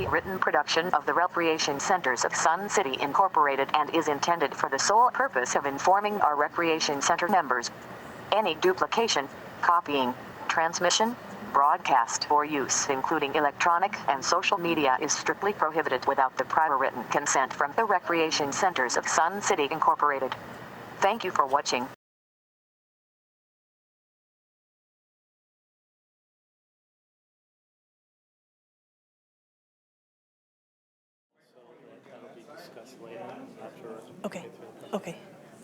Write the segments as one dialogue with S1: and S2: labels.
S1: a written production of the Recreation Centers of Sun City Incorporated and is intended for the sole purpose of informing our Recreation Center members. Any duplication, copying, transmission, broadcast, or use, including electronic and social media, is strictly prohibited without the prior written consent from the Recreation Centers of Sun City Incorporated. Thank you for watching.
S2: Okay,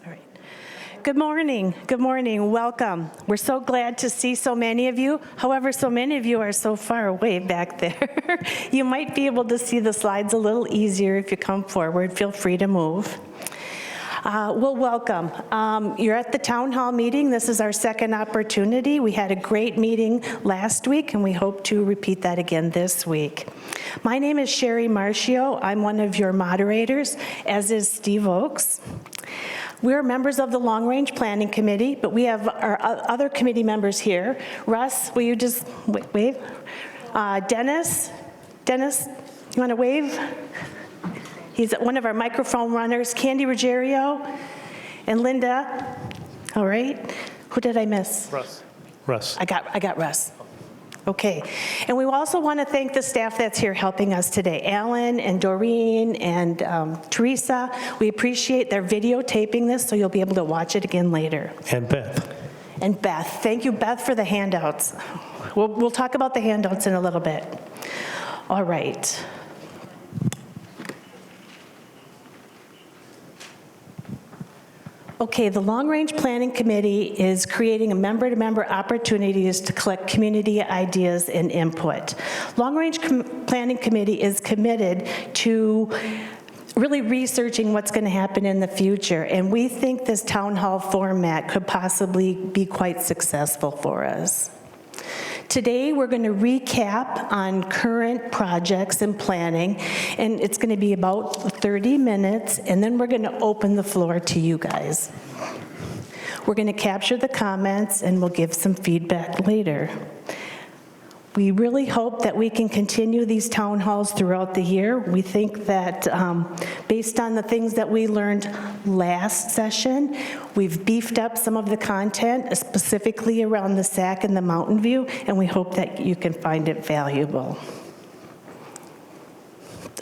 S2: all right. Good morning, welcome. We're so glad to see so many of you. However, so many of you are so far away back there. You might be able to see the slides a little easier if you come forward. Feel free to move. Well, welcome. You're at the town hall meeting. This is our second opportunity. We had a great meeting last week, and we hope to repeat that again this week. My name is Sherry Marcio. I'm one of your moderators, as is Steve Oakes. We're members of the Long Range Planning Committee, but we have our other committee members here. Russ, will you just wave? Dennis, you want to wave? He's one of our microphone runners. Candy Ruggiero and Linda. All right. Who did I miss?
S3: Russ.
S2: I got Russ. Okay. And we also want to thank the staff that's here helping us today. Alan and Doreen and Teresa. We appreciate their videotaping this, so you'll be able to watch it again later.
S3: And Beth.
S2: Thank you, Beth, for the handouts. We'll talk about the handouts in a little bit. All right. Okay, the Long Range Planning Committee is creating a member-to-member opportunities to collect community ideas and input. Long Range Planning Committee is committed to really researching what's going to happen in the future, and we think this town hall format could possibly be quite successful for us. Today, we're going to recap on current projects and planning, and it's going to be about 30 minutes, and then we're going to open the floor to you guys. We're going to capture the comments, and we'll give some feedback later. We really hope that we can continue these town halls throughout the year. We think that based on the things that we learned last session, we've beefed up some of the content, specifically around the SAC and the Mountain View, and we hope that you can find it valuable.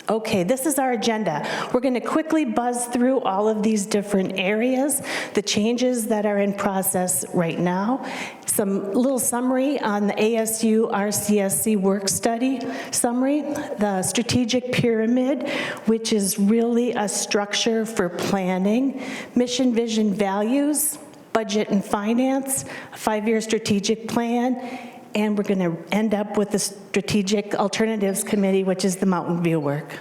S2: Okay, this is our agenda. We're going to quickly buzz through all of these different areas, the changes that are in process right now, some little summary on the ASU RCSC work study summary, the strategic pyramid, which is really a structure for planning, mission, vision, values, budget and finance, a 5-year strategic plan, and we're going to end up with the Strategic Alternatives Committee, which is the Mountain View work.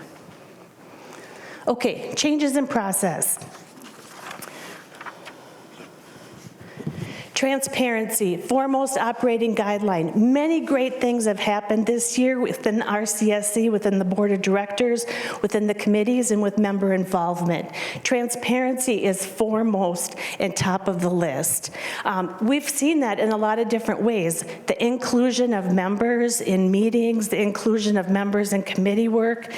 S2: Okay, changes in process. Transparency, foremost operating guideline. Many great things have happened this year within RCSC, within the board of directors, within the committees, and with member involvement. Transparency is foremost and top of the list. We've seen that in a lot of different ways. The inclusion of members in meetings, the inclusion of members in committee work.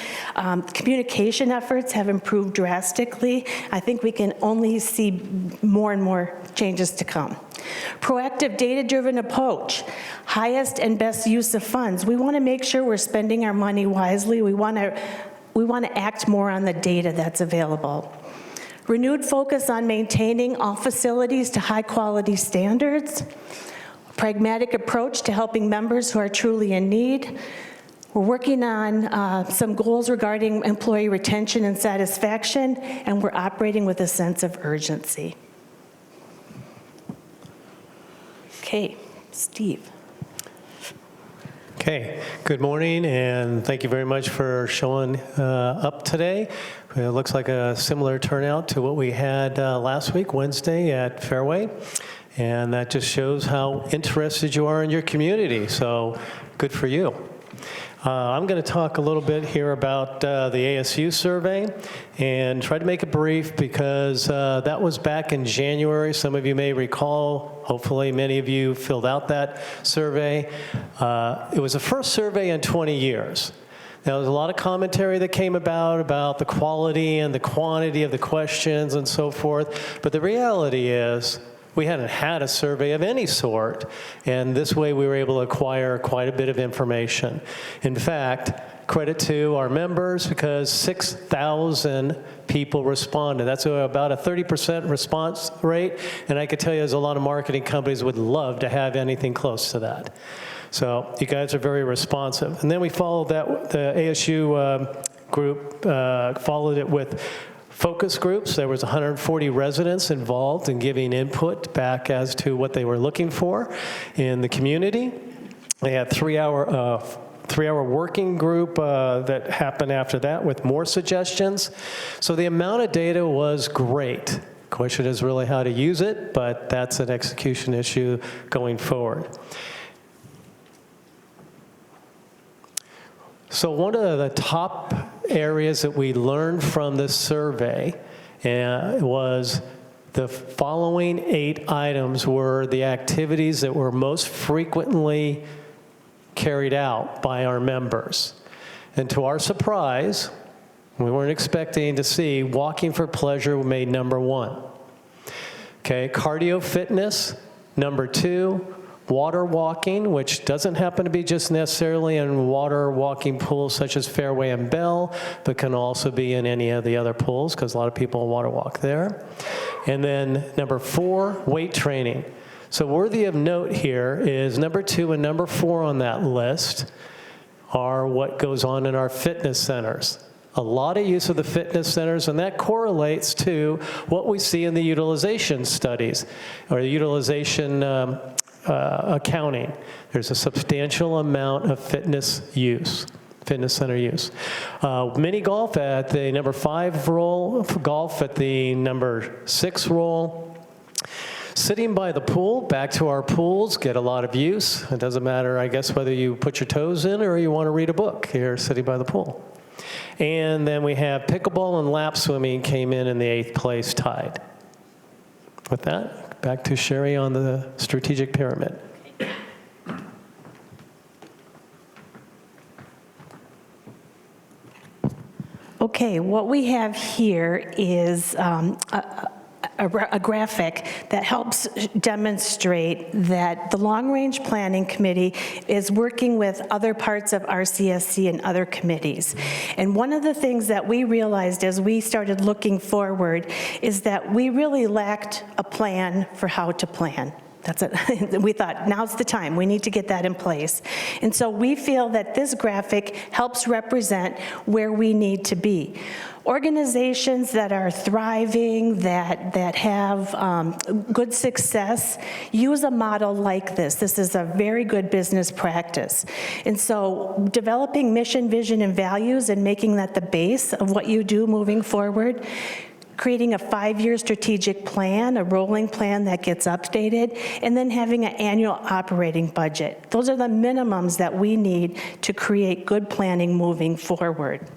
S2: Communication efforts have improved drastically. I think we can only see more and more changes to come. Proactive data-driven approach, highest and best use of funds. We want to make sure we're spending our money wisely. We want to act more on the data that's available. Renewed focus on maintaining all facilities to high-quality standards. Pragmatic approach to helping members who are truly in need. We're working on some goals regarding employee retention and satisfaction, and we're operating with a sense of urgency. Okay, Steve.
S3: Okay, good morning, and thank you very much for showing up today. It looks like a similar turnout to what we had last week, Wednesday at Fairway, and that just shows how interested you are in your community, so good for you. I'm going to talk a little bit here about the ASU survey and try to make it brief because that was back in January. Some of you may recall, hopefully many of you filled out that survey. It was the first survey in 20 years. Now, there's a lot of commentary that came about the quality and the quantity of the questions and so forth, but the reality is we hadn't had a survey of any sort, and this way we were able to acquire quite a bit of information. In fact, credit to our members because 6,000 people responded. That's about a 30% response rate, and I could tell you there's a lot of marketing companies would love to have anything close to that. So you guys are very responsive. And then we followed that, the ASU group followed it with focus groups. There was 140 residents involved in giving input back as to what they were looking for in the community. They had three-hour working group that happened after that with more suggestions. So the amount of data was great. Question is really how to use it, but that's an execution issue going forward. So one of the top areas that we learned from this survey was the following 8 items were the activities that were most frequently carried out by our members. And to our surprise, we weren't expecting to see walking for pleasure made number 1. Okay, cardio fitness, number 2. Water walking, which doesn't happen to be just necessarily in water walking pools such as Fairway and Bell, but can also be in any of the other pools because a lot of people water walk there. And then number 4, weight training. So worthy of note here is number 2 and number 4 on that list are what goes on in our fitness centers. A lot of use of the fitness centers, and that correlates to what we see in the utilization studies, or the utilization accounting. There's a substantial amount of fitness center use. Mini golf at the number 5 role, golf at the number 6 role. Sitting by the pool, back to our pools, get a lot of use. It doesn't matter, I guess, whether you put your toes in or you want to read a book here sitting by the pool. And then we have pickleball and lap swimming came in the 8th place tied. With that, back to Sherry on the strategic pyramid.
S2: Okay, what we have here is a graphic that helps demonstrate that the Long Range Planning Committee is working with other parts of RCSC and other committees. And one of the things that we realized as we started looking forward is that we really lacked a plan for how to plan. That's it. We thought, now's the time. We need to get that in place. And so we feel that this graphic helps represent where we need to be. Organizations that are thriving, that have good success, use a model like this. This is a very good business practice. And so developing mission, vision, and values and making that the base of what you do moving forward, creating a 5-year strategic plan, a rolling plan that gets updated, and then having an annual operating budget. Those are the minimums that we need to create good planning moving forward.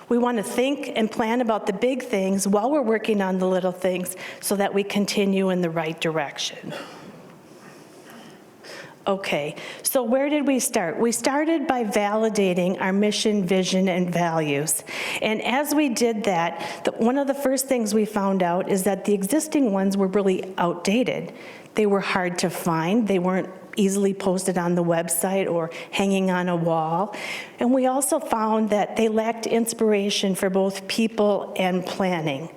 S2: We want to think and plan about the big things while we're working on the little things so that we continue in the right direction. Okay, so where did we start? We started by validating our mission, vision, and values. And as we did that, one of the first things we found out is that the existing ones were really outdated. They were hard to find. They weren't easily posted on the website or hanging on a wall. And we also found that they lacked inspiration for both people and planning.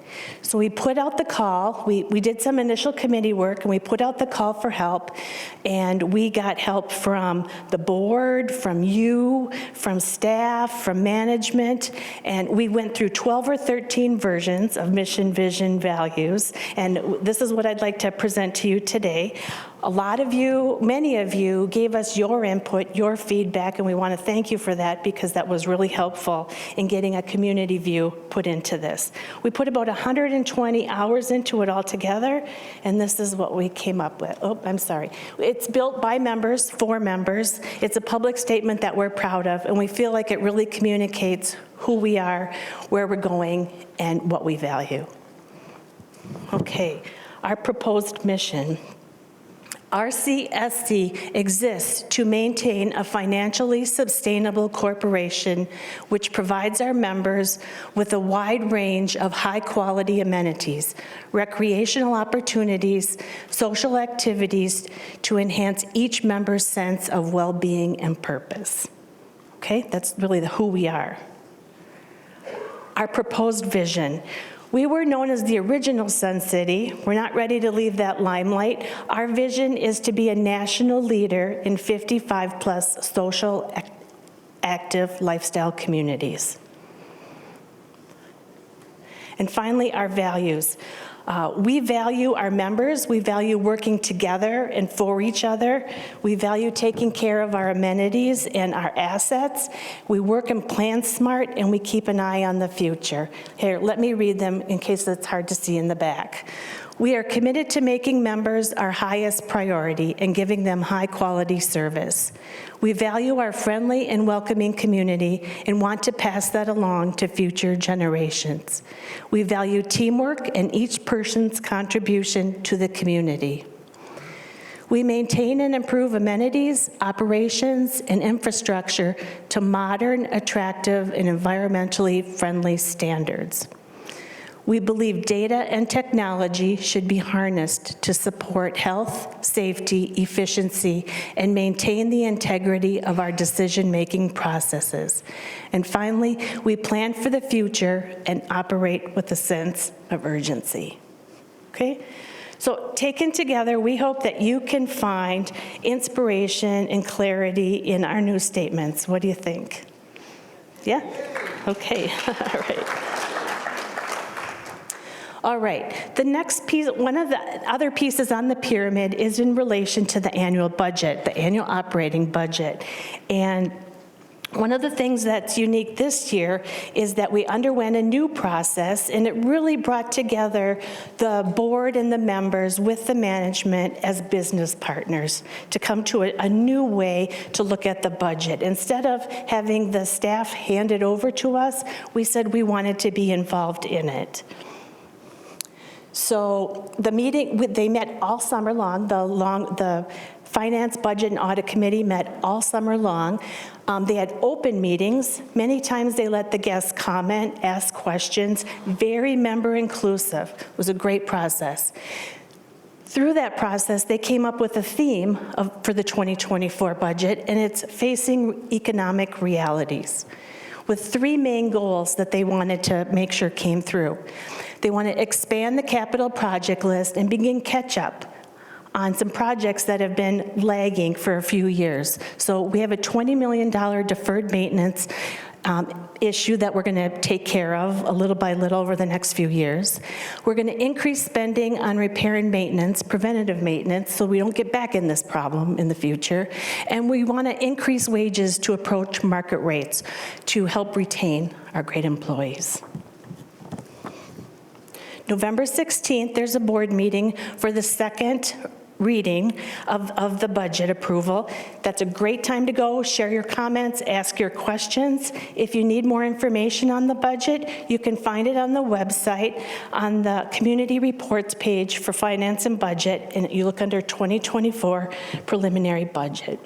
S2: So we put out the call, we did some initial committee work, and we put out the call for help, and we got help from the board, from you, from staff, from management, and we went through 12 or 13 versions of mission, vision, values, and this is what I'd like to present to you today. A lot of you, many of you, gave us your input, your feedback, and we want to thank you for that because that was really helpful in getting a community view put into this. We put about 120 hours into it altogether, and this is what we came up with. Oh, I'm sorry. It's built by members, for members. It's a public statement that we're proud of, and we feel like it really communicates who we are, where we're going, and what we value. Okay, our proposed mission. RCSC exists to maintain a financially sustainable corporation which provides our members with a wide range of high-quality amenities, recreational opportunities, social activities to enhance each member's sense of well-being and purpose. Okay, that's really who we are. Our proposed vision. We were known as the original Sun City. We're not ready to leave that limelight. Our vision is to be a national leader in 55-plus social active lifestyle communities. And finally, our values. We value our members. We value working together and for each other. We value taking care of our amenities and our assets. We work and plan smart, and we keep an eye on the future. Here, let me read them in case it's hard to see in the back. We are committed to making members our highest priority and giving them high-quality service. We value our friendly and welcoming community and want to pass that along to future generations. We value teamwork and each person's contribution to the community. We maintain and improve amenities, operations, and infrastructure to modern, attractive, and environmentally friendly standards. We believe data and technology should be harnessed to support health, safety, efficiency, and maintain the integrity of our decision-making processes. And finally, we plan for the future and operate with a sense of urgency. Okay? So taken together, we hope that you can find inspiration and clarity in our new statements. What do you think? Yeah? Okay, all right. All right, the next piece, one of the other pieces on the pyramid is in relation to the annual budget, the annual operating budget. And one of the things that's unique this year is that we underwent a new process, and it really brought together the board and the members with the management as business partners to come to a new way to look at the budget. Instead of having the staff hand it over to us, we said we wanted to be involved in it. So the meeting, they met all summer long. The Finance, Budget, and Audit Committee met all summer long. They had open meetings. Many times they let the guests comment, ask questions, very member inclusive. It was a great process. Through that process, they came up with a theme for the 2024 budget, and it's facing economic realities, with three main goals that they wanted to make sure came through. They want to expand the capital project list and begin catch-up on some projects that have been lagging for a few years. So we have a $20 million deferred maintenance issue that we're going to take care of a little by little over the next few years. We're going to increase spending on repair and maintenance, preventative maintenance, so we don't get back in this problem in the future. And we want to increase wages to approach market rates to help retain our great employees. November 16th, there's a board meeting for the second reading of the budget approval. That's a great time to go, share your comments, ask your questions. If you need more information on the budget, you can find it on the website on the community reports page for finance and budget, and you look under 2024 preliminary budget.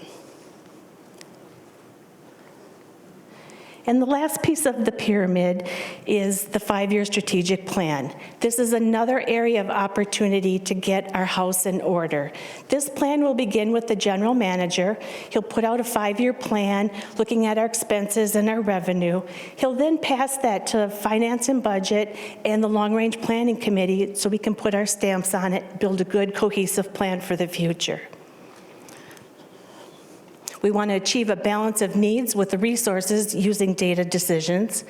S2: And the last piece of the pyramid is the 5-year strategic plan. This is another area of opportunity to get our house in order. This plan will begin with the general manager. He'll put out a 5-year plan looking at our expenses and our revenue. He'll then pass that to finance and budget and the long-range planning committee so we can put our stamps on it, build a good cohesive plan for the future. We want to achieve a balance of needs with the resources using data decisions.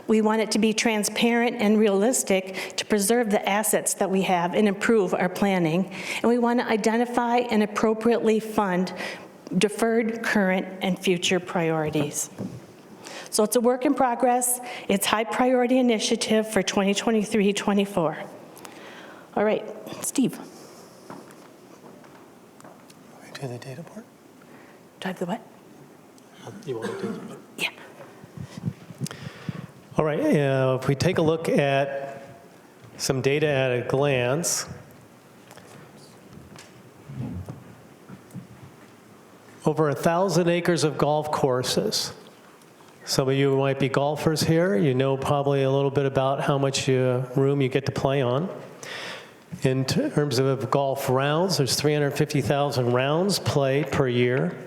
S2: We want it to be transparent and realistic to preserve the assets that we have and improve our planning. And we want to identify and appropriately fund deferred, current, and future priorities. So it's a work in progress. It's high priority initiative for 2023-24. All right, Steve.
S3: Do the data part?
S2: Do I have the what?
S3: You want to do it?
S2: Yeah.
S3: All right, if we take a look at some data at a glance, Over 1,000 acres of golf courses. Some of you might be golfers here. You know probably a little bit about how much room you get to play on. In terms of golf rounds, there's 350,000 rounds played per year.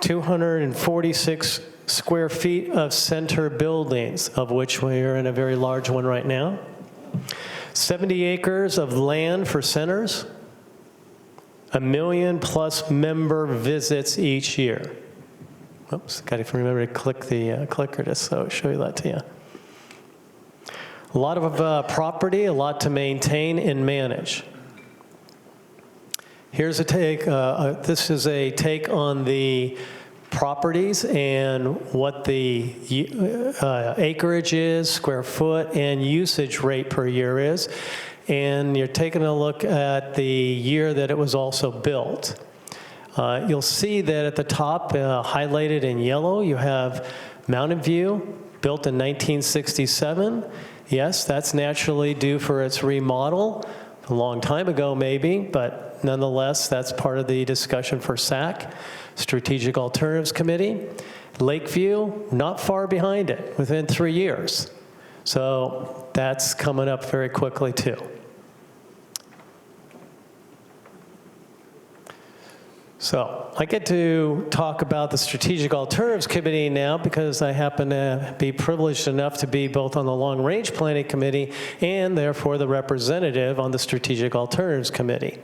S3: 246 square feet of center buildings, of which we're in a very large one right now. 70 acres of land for centers. 1 million plus member visits each year. Oops, got to remember to click the clicker to show you that to you. A lot of property, a lot to maintain and manage. Here's a take, this is a take on the properties and what the acreage is, square foot, and usage rate per year is. And you're taking a look at the year that it was also built. You'll see that at the top, highlighted in yellow, you have Mountain View, built in 1967. Yes, that's naturally due for its remodel, a long time ago maybe, but nonetheless, that's part of the discussion for SAC, Strategic Alternatives Committee. Lakeview, not far behind it, within 3 years. So that's coming up very quickly too. So I get to talk about the Strategic Alternatives Committee now because I happen to be privileged enough to be both on the Long Range Planning Committee and therefore the representative on the Strategic Alternatives Committee.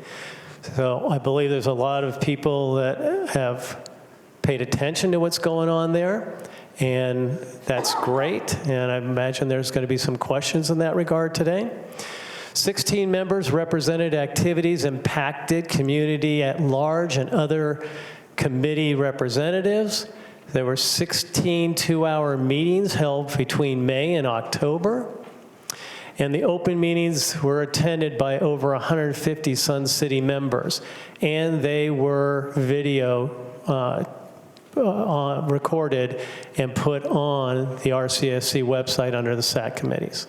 S3: So I believe there's a lot of people that have paid attention to what's going on there, and that's great. And I imagine there's going to be some questions in that regard today. 16 members represented activities impacted community at large and other committee representatives. There were 16 two-hour meetings held between May and October. And the open meetings were attended by over 150 Sun City members. And they were video recorded and put on the RCSC website under the SAC committees.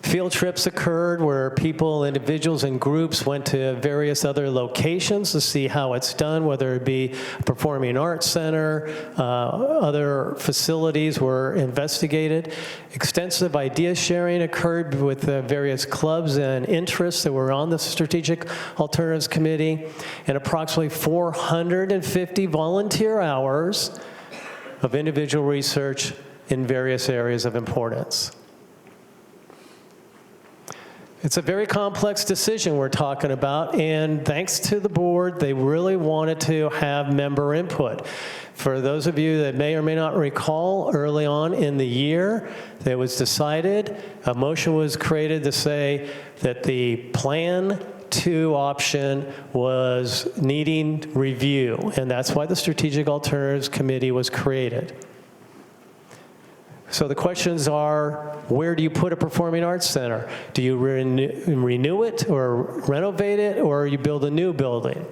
S3: Field trips occurred where people, individuals, and groups went to various other locations to see how it's done, whether it be a performing arts center, other facilities were investigated. Extensive idea sharing occurred with various clubs and interests that were on the Strategic Alternatives Committee, and approximately 450 volunteer hours of individual research in various areas of importance. It's a very complex decision we're talking about, and thanks to the board, they really wanted to have member input. For those of you that may or may not recall, early on in the year, it was decided, a motion was created to say that the Plan 2 option was needing review, and that's why the Strategic Alternatives Committee was created. So the questions are, where do you put a performing arts center? Do you renew it or renovate it, or you build a new building?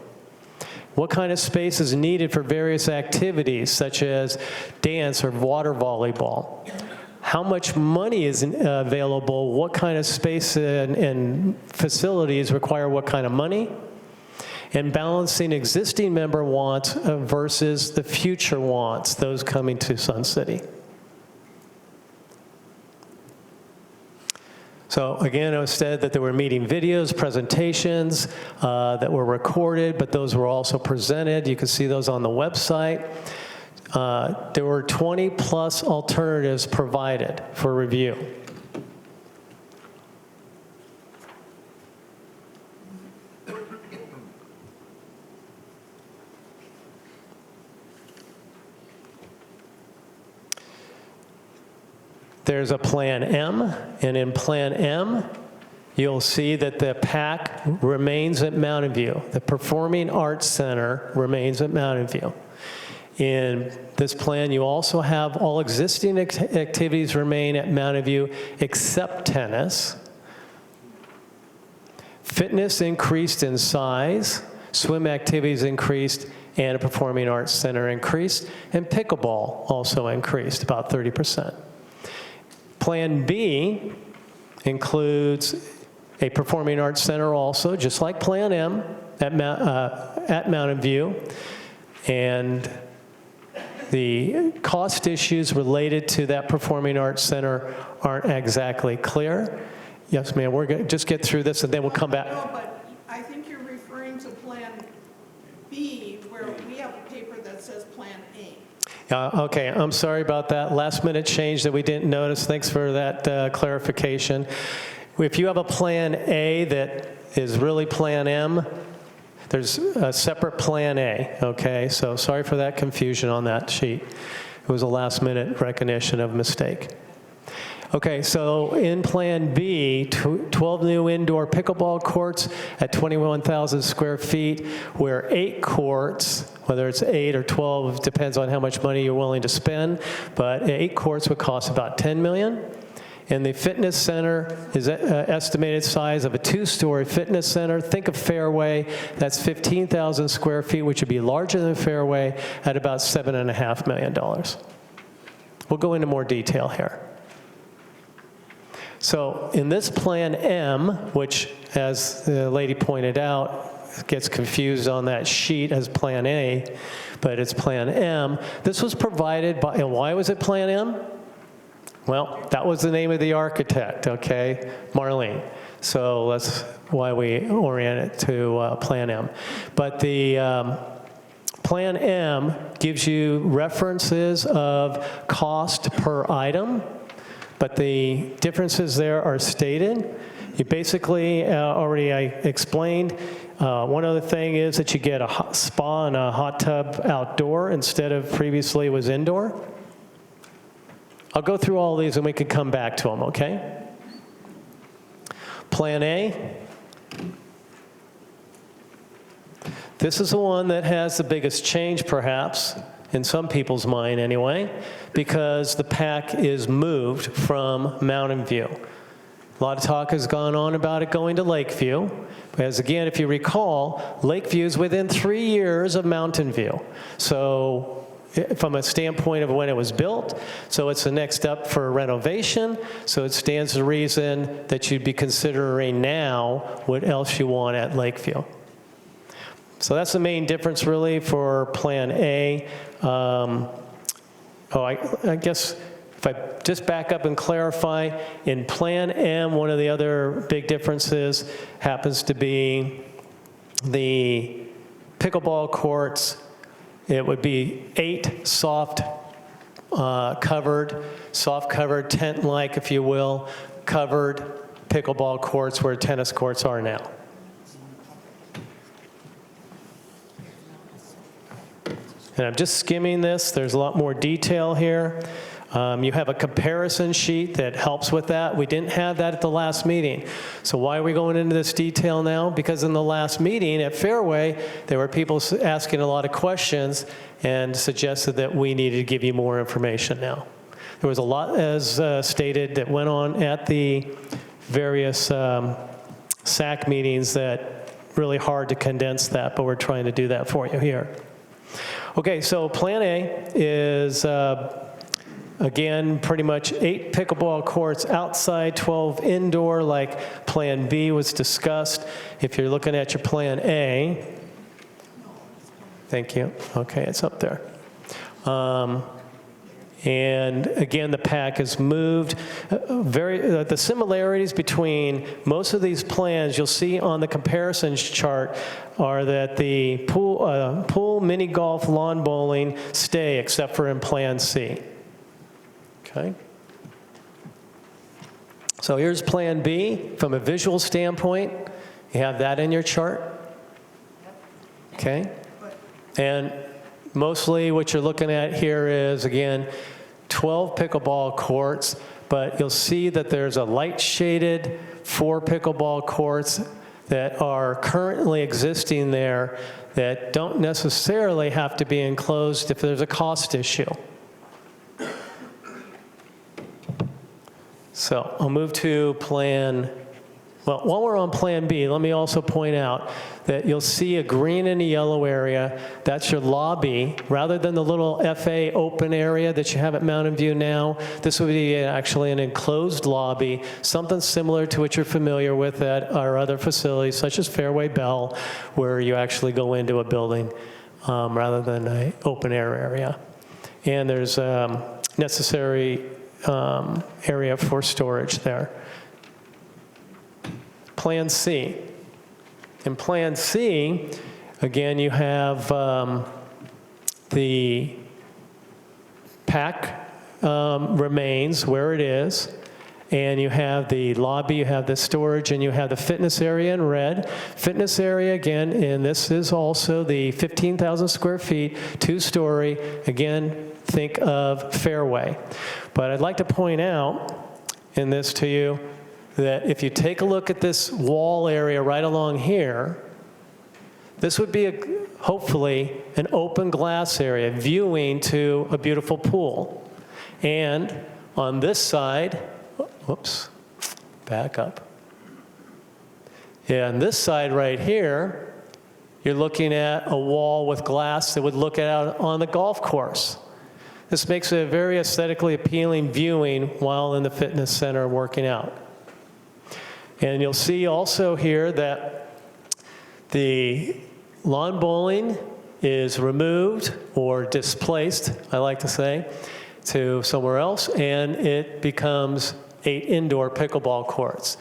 S3: What kind of space is needed for various activities, such as dance or water volleyball? How much money is available? What kind of space and facilities require what kind of money? And balancing existing member wants versus the future wants, those coming to Sun City. So again, it was said that there were meeting videos, presentations that were recorded, but those were also presented. You can see those on the website. There were 20 plus alternatives provided for review. There's a Plan M, and in Plan M, you'll see that the PAC remains at Mountain View. The Performing Arts Center remains at Mountain View. In this plan, you also have all existing activities remain at Mountain View except tennis. Fitness increased in size, swim activities increased, and a Performing Arts Center increased, and pickleball also increased about 30%. Plan B includes a Performing Arts Center also, just like Plan M, at Mountain View, and the cost issues related to that Performing Arts Center aren't exactly clear. Yes, ma'am, we're going to just get through this and then we'll come back.
S4: No, but I think you're referring to Plan B, where we have a paper that says Plan A.
S3: Okay, I'm sorry about that last minute change that we didn't notice. Thanks for that clarification. If you have a Plan A that is really Plan M, there's a separate Plan A, okay? So sorry for that confusion on that sheet. It was a last minute recognition of a mistake. Okay, so in Plan B, 12 new indoor pickleball courts at 21,000 square feet, where 8 courts, whether it's 8 or 12, depends on how much money you're willing to spend, but 8 courts would cost about $10 million. And the fitness center is estimated size of a 2-story fitness center. Think of Fairway, that's 15,000 square feet, which would be larger than Fairway, at about $7.5 million. We'll go into more detail here. So in this Plan M, which, as the lady pointed out, gets confused on that sheet as Plan A, but it's Plan M, this was provided by, and why was it Plan M? Well, that was the name of the architect, okay, Marlene. So that's why we orient it to Plan M. But the Plan M gives you references of cost per item, but the differences there are stated. You basically, already I explained, one other thing is that you get a hot spa and a hot tub outdoor instead of previously was indoor. I'll go through all these and we can come back to them, okay? Plan A. This is the one that has the biggest change, perhaps, in some people's mind anyway, because the PAC is moved from Mountain View. A lot of talk has gone on about it going to Lakeview, because again, if you recall, Lakeview is within 3 years of Mountain View. So from a standpoint of when it was built, so it's the next step for renovation, so it stands to reason that you'd be considering now what else you want at Lakeview. So that's the main difference really for Plan A. I guess if I just back up and clarify, in Plan M, one of the other big differences happens to be the pickleball courts. It would be 8 soft covered, tent-like, if you will, covered pickleball courts where tennis courts are now. And I'm just skimming this. There's a lot more detail here. You have a comparison sheet that helps with that. We didn't have that at the last meeting. So why are we going into this detail now? Because in the last meeting at Fairway, there were people asking a lot of questions and suggested that we needed to give you more information now. There was a lot, as stated, that went on at the various SAC meetings that really hard to condense that, but we're trying to do that for you here. Okay, so Plan A is, again, pretty much 8 pickleball courts outside, 12 indoor, like Plan B was discussed. If you're looking at your Plan A, thank you. Okay, it's up there. And again, the PAC is moved. The similarities between most of these plans you'll see on the comparisons chart are that the pool, mini golf, lawn bowling stay except for in Plan C. Okay. So here's Plan B from a visual standpoint. You have that in your chart. Okay. And mostly what you're looking at here is, again, 12 pickleball courts, but you'll see that there's a light shaded 4 pickleball courts that are currently existing there that don't necessarily have to be enclosed if there's a cost issue. So I'll move to Plan Well, while we're on Plan B, let me also point out that you'll see a green and a yellow area. That's your lobby. Rather than the little FA open area that you have at Mountain View now, this would be actually an enclosed lobby, something similar to what you're familiar with at our other facilities, such as Fairway Bell, where you actually go into a building rather than an open air area. And there's necessary area for storage there. Plan C. In Plan C, again, you have the PAC remains where it is, and you have the lobby, you have the storage, and you have the fitness area in red. Fitness area, again, and this is also the 15,000 square feet, 2-story. Again, think of Fairway. But I'd like to point out in this to you that if you take a look at this wall area right along here, this would be hopefully an open glass area viewing to a beautiful pool. And on this side, whoops, back up. Yeah, on this side right here, you're looking at a wall with glass that would look out on the golf course. This makes it a very aesthetically appealing viewing while in the fitness center working out. And you'll see also here that the lawn bowling is removed or displaced, I like to say, to somewhere else, and it becomes 8 indoor pickleball courts.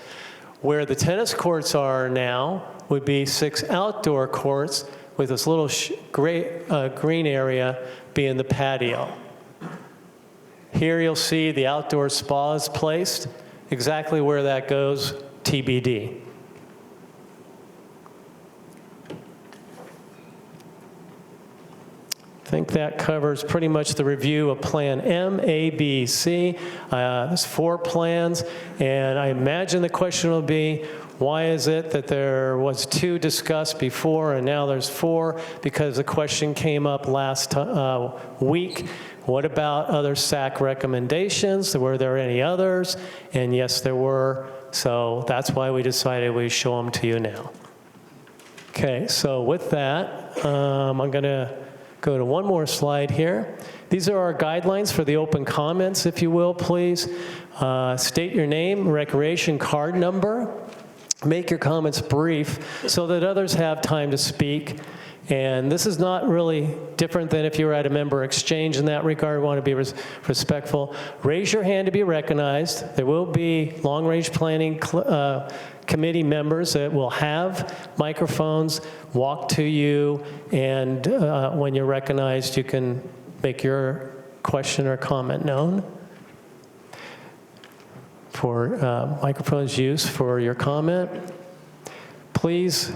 S3: Where the tennis courts are now would be 6 outdoor courts with this little green area being the patio. Here you'll see the outdoor spas placed. Exactly where that goes, TBD. I think that covers pretty much the review of Plan M, A, B, C. There's 4 plans, and I imagine the question will be, why is it that there was 2 discussed before and now there's 4? Because the question came up last week. What about other SAC recommendations? Were there any others? And yes, there were. So that's why we decided we'd show them to you now. Okay, so with that, I'm going to go to one more slide here. These are our guidelines for the open comments, if you will, please. State your name, recreation card number. Make your comments brief so that others have time to speak. And this is not really different than if you were at a member exchange in that regard. We want to be respectful. Raise your hand to be recognized. There will be long-range planning committee members that will have microphones, walk to you, and when you're recognized, you can make your question or comment known. For microphones used for your comment. Please,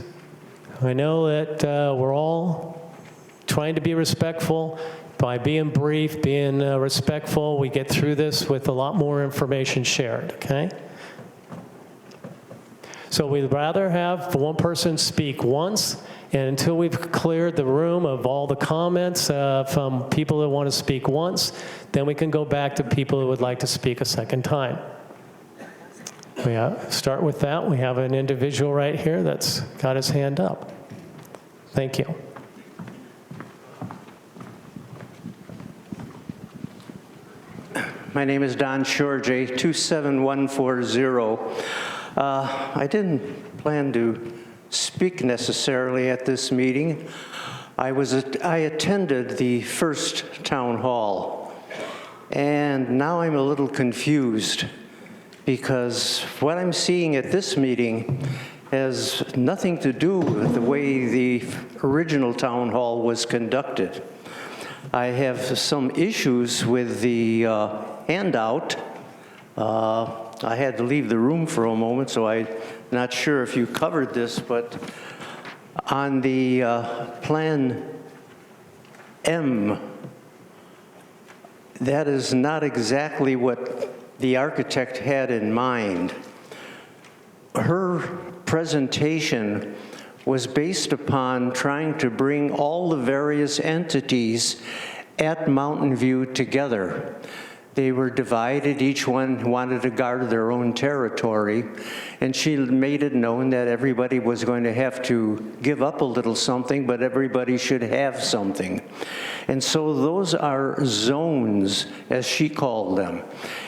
S3: I know that we're all trying to be respectful. By being brief, being respectful, we get through this with a lot more information shared, okay? So we'd rather have one person speak once, and until we've cleared the room of all the comments from people that want to speak once, then we can go back to people who would like to speak a second time. We start with that. We have an individual right here that's got his hand up. Thank you.
S5: My name is Don Shorjay, 27140. I didn't plan to speak necessarily at this meeting. I attended the first town hall, and now I'm a little confused because what I'm seeing at this meeting has nothing to do with the way the original town hall was conducted. I have some issues with the handout. I had to leave the room for a moment, so I'm not sure if you covered this, but on the Plan M, that is not exactly what the architect had in mind. Her presentation was based upon trying to bring all the various entities at Mountain View together. They were divided. Each one wanted to guard their own territory. And she made it known that everybody was going to have to give up a little something, but everybody should have something. And so those are zones, as she called them.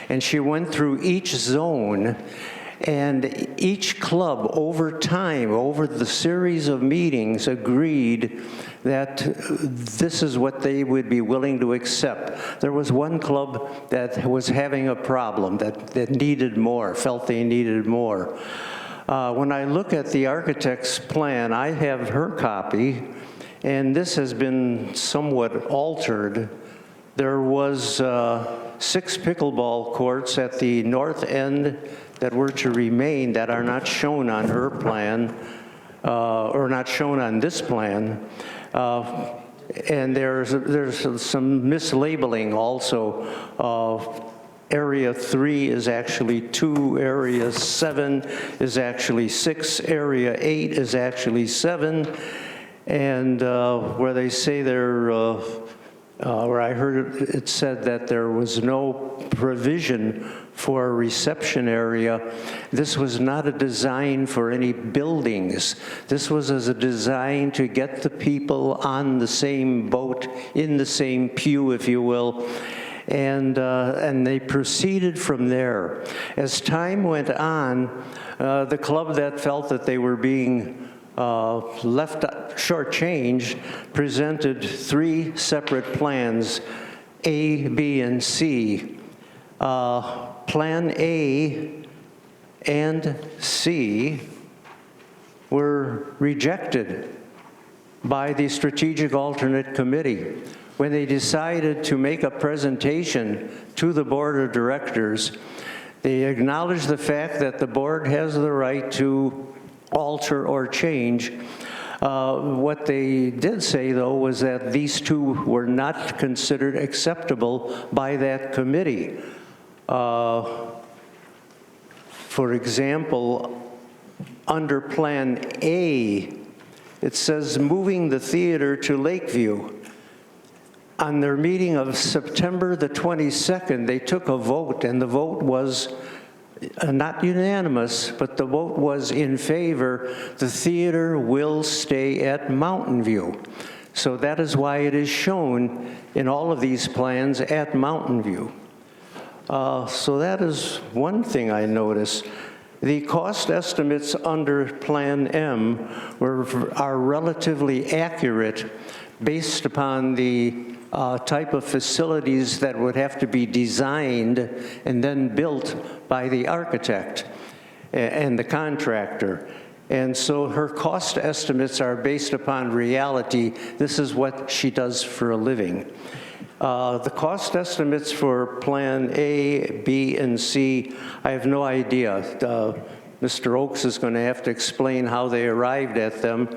S5: And she went through each zone, and each club over time, over the series of meetings, agreed that this is what they would be willing to accept. There was one club that was having a problem, that needed more, felt they needed more. When I look at the architect's plan, I have her copy, and this has been somewhat altered. There was 6 pickleball courts at the north end that were to remain that are not shown on her plan, or not shown on this plan. And there's some mislabeling also. Area 3 is actually 2, Area 7 is actually 6, Area 8 is actually 7, and where they say they're, where I heard it said that there was no provision for a reception area. This was not a design for any buildings. This was as a design to get the people on the same boat, in the same pew, if you will. And they proceeded from there. As time went on, the club that felt that they were being left shortchanged presented 3 separate plans, A, B, and C. Plan A and C were rejected by the Strategic Alternate Committee. When they decided to make a presentation to the Board of Directors, they acknowledged the fact that the board has the right to alter or change. What they did say, though, was that these 2 were not considered acceptable by that committee. For example, under Plan A, it says moving the theater to Lakeview. On their meeting of September the 22nd, they took a vote, and the vote was not unanimous, but the vote was in favor. The theater will stay at Mountain View. So that is why it is shown in all of these plans at Mountain View. So that is one thing I noticed. The cost estimates under Plan M are relatively accurate based upon the type of facilities that would have to be designed and then built by the architect and the contractor. And so her cost estimates are based upon reality. This is what she does for a living. The cost estimates for Plan A, B, and C, I have no idea. Mr. Oakes is going to have to explain how they arrived at them.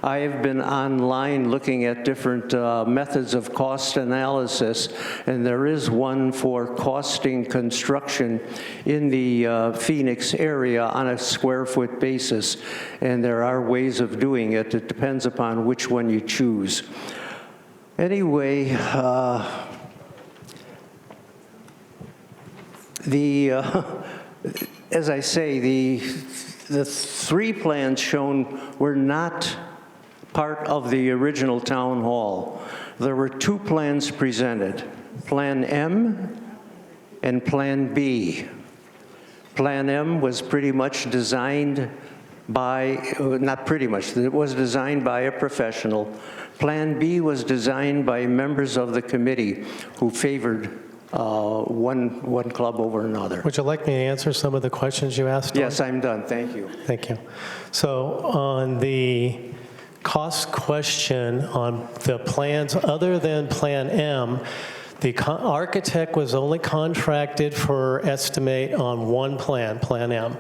S5: I have been online looking at different methods of cost analysis, and there is one for costing construction in the Phoenix area on a square foot basis, and there are ways of doing it. It depends upon which one you choose. Anyway, as I say, the 3 plans shown were not part of the original town hall. There were 2 plans presented, Plan M and Plan B. Plan M was pretty much designed by, not pretty much, it was designed by a professional. Plan B was designed by members of the committee who favored one club over another.
S3: Would you like me to answer some of the questions you asked?
S5: Yes, I'm done. Thank you.
S3: Thank you. So on the cost question on the plans other than Plan M, the architect was only contracted for estimate on one plan, Plan M.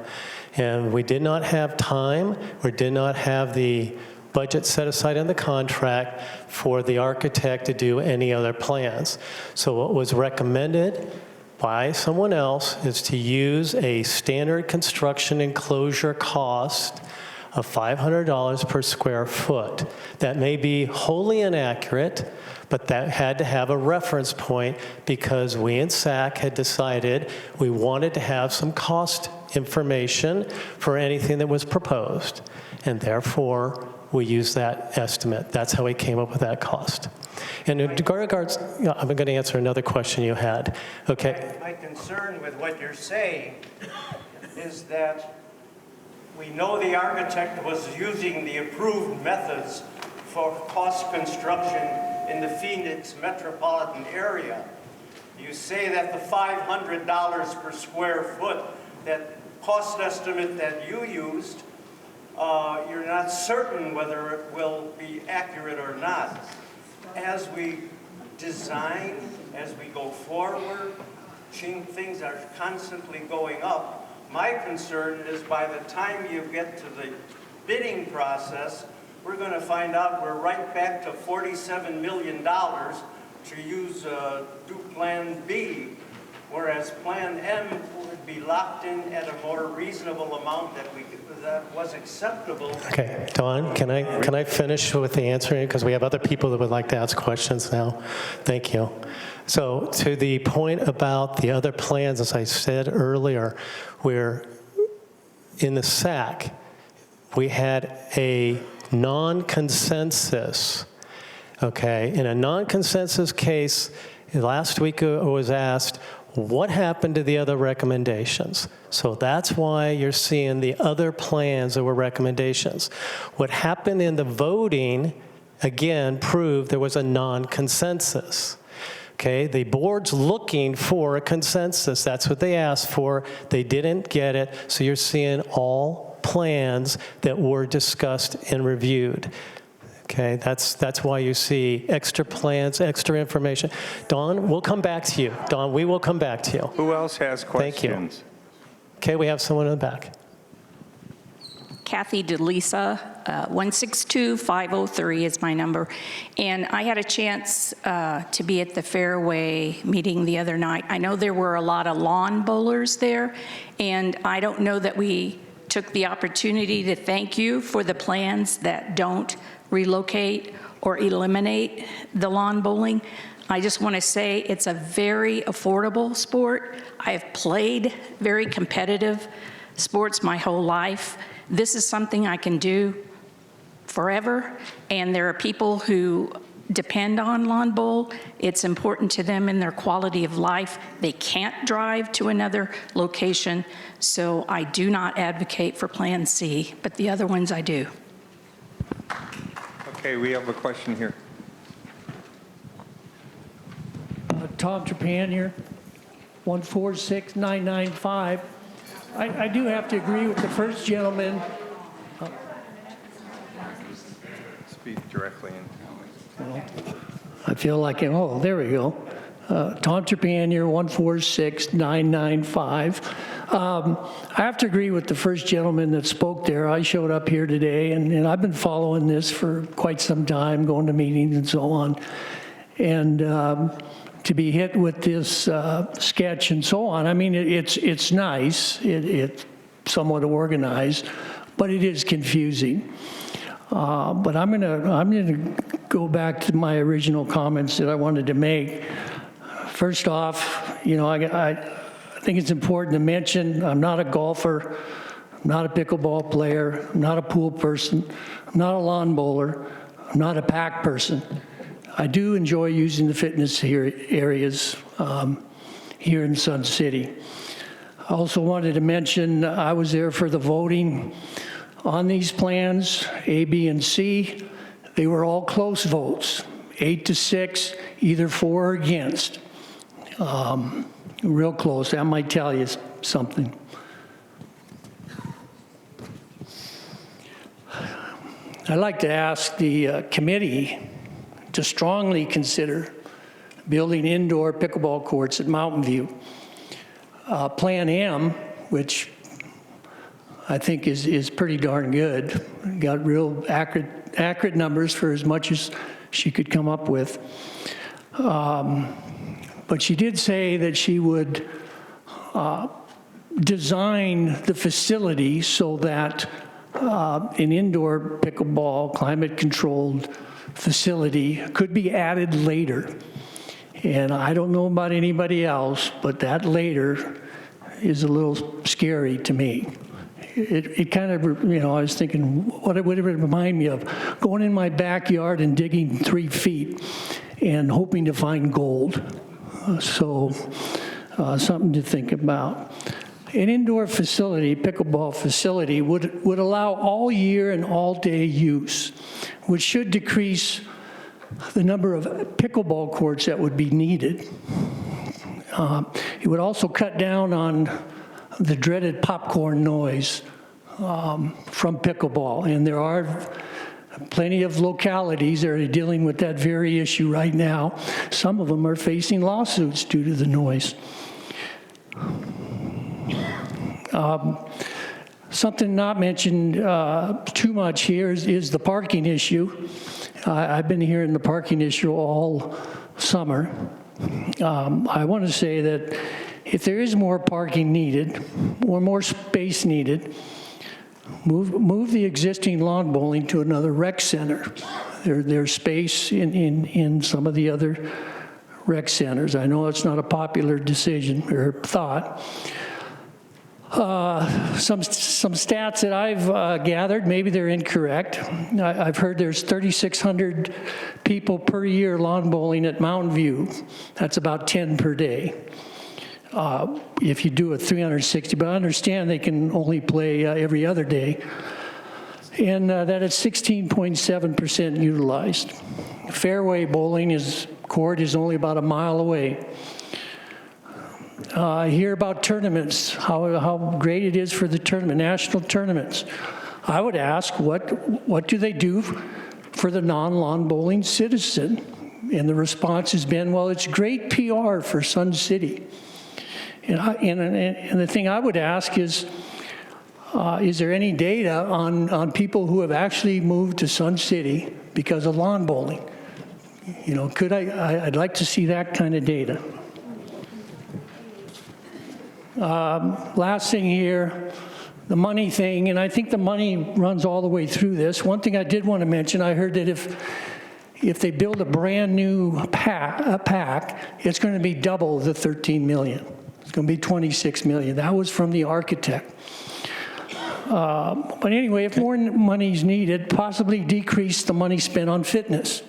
S3: And we did not have time, or did not have the budget set aside in the contract for the architect to do any other plans. So what was recommended by someone else is to use a standard construction enclosure cost of $500 per square foot. That may be wholly inaccurate, but that had to have a reference point because we in SAC had decided we wanted to have some cost information for anything that was proposed, and therefore we used that estimate. That's how we came up with that cost. And in regards, I'm going to answer another question you had. Okay.
S5: My concern with what you're saying is that we know the architect was using the approved methods for cost construction in the Phoenix metropolitan area. You say that the $500 per square foot, that cost estimate that you used, you're not certain whether it will be accurate or not. As we design, as we go forward, things are constantly going up. My concern is by the time you get to the bidding process, we're going to find out we're right back to $47 million to use do Plan B, whereas Plan M would be locked in at a more reasonable amount that was acceptable.
S3: Okay, Dawn, can I finish with the answering, because we have other people that would like to ask questions now. Thank you. So to the point about the other plans, as I said earlier, we're in the SAC, we had a non-consensus. Okay, in a non-consensus case, last week I was asked, what happened to the other recommendations? So that's why you're seeing the other plans that were recommendations. What happened in the voting, again, proved there was a non-consensus. Okay, the board's looking for a consensus. That's what they asked for. They didn't get it, so you're seeing all plans that were discussed and reviewed. Okay, that's why you see extra plans, extra information. Dawn, we'll come back to you. Dawn, we will come back to you.
S6: Who else has questions?
S3: Thank you. Okay, we have someone in the back.
S7: Kathy DeLisa, 162503 is my number. And I had a chance to be at the Fairway meeting the other night. I know there were a lot of lawn bowlers there, and I don't know that we took the opportunity to thank you for the plans that don't relocate or eliminate the lawn bowling. I just want to say it's a very affordable sport. I have played very competitive sports my whole life. This is something I can do forever, and there are people who depend on lawn bowl. It's important to them in their quality of life. They can't drive to another location, so I do not advocate for Plan C, but the other ones I do.
S6: Okay, we have a question here.
S8: Tom Trapan here, 146995. I do have to agree with the first gentleman.
S6: Speak directly in.
S8: I feel like, oh, there we go. Tom Trapan here, 146995. I have to agree with the first gentleman that spoke there. I showed up here today, and I've been following this for quite some time, going to meetings and so on. And to be hit with this sketch and so on, I mean, it's nice. It's somewhat organized, but it is confusing. But I'm gonna go back to my original comments that I wanted to make. First off, you know, I think it's important to mention I'm not a golfer, I'm not a pickleball player, I'm not a pool person, I'm not a lawn bowler, I'm not a pack person. I do enjoy using the fitness areas here in Sun City. I also wanted to mention I was there for the voting on these plans, A, B, and C. They were all close votes, 8-6, either for or against. Real close. That might tell you something. I'd like to ask the committee to strongly consider building indoor pickleball courts at Mountain View. Plan M, which I think is pretty darn good, got real accurate numbers for as much as she could come up with. But she did say that she would design the facility so that an indoor pickleball climate-controlled facility could be added later. And I don't know about anybody else, but that later is a little scary to me. It kind of, I was thinking, what would it remind me of? Going in my backyard and digging 3 feet and hoping to find gold. Something to think about. An indoor facility, pickleball facility, would allow all year and all day use, which should decrease the number of pickleball courts that would be needed. It would also cut down on the dreaded popcorn noise from pickleball. And there are plenty of localities that are dealing with that very issue right now. Some of them are facing lawsuits due to the noise. Something not mentioned too much here is the parking issue. I've been hearing the parking issue all summer. I want to say that if there is more parking needed or more space needed, move the existing lawn bowling to another rec center. There's space in some of the other rec centers. I know it's not a popular decision or thought. Some stats that I've gathered, maybe they're incorrect. I've heard there's 3,600 people per year lawn bowling at Mountain View. That's about 10 per day. If you do a 360, but I understand they can only play every other day. And that it's 16.7% utilized. Fairway bowling court is only about a mile away. I hear about tournaments, how great it is for the tournament, national tournaments. I would ask, what do they do for the non-lawn bowling citizen? And the response has been, well, it's great PR for Sun City. And the thing I would ask is there any data on people who have actually moved to Sun City because of lawn bowling? I'd like to see that kind of data. Last thing here, the money thing, and I think the money runs all the way through this. One thing I did want to mention, I heard that if they build a brand new pack, it's going to be double the 13 million. It's going to be 26 million. That was from the architect. But anyway, if more money is needed, possibly decrease the money spent on fitness.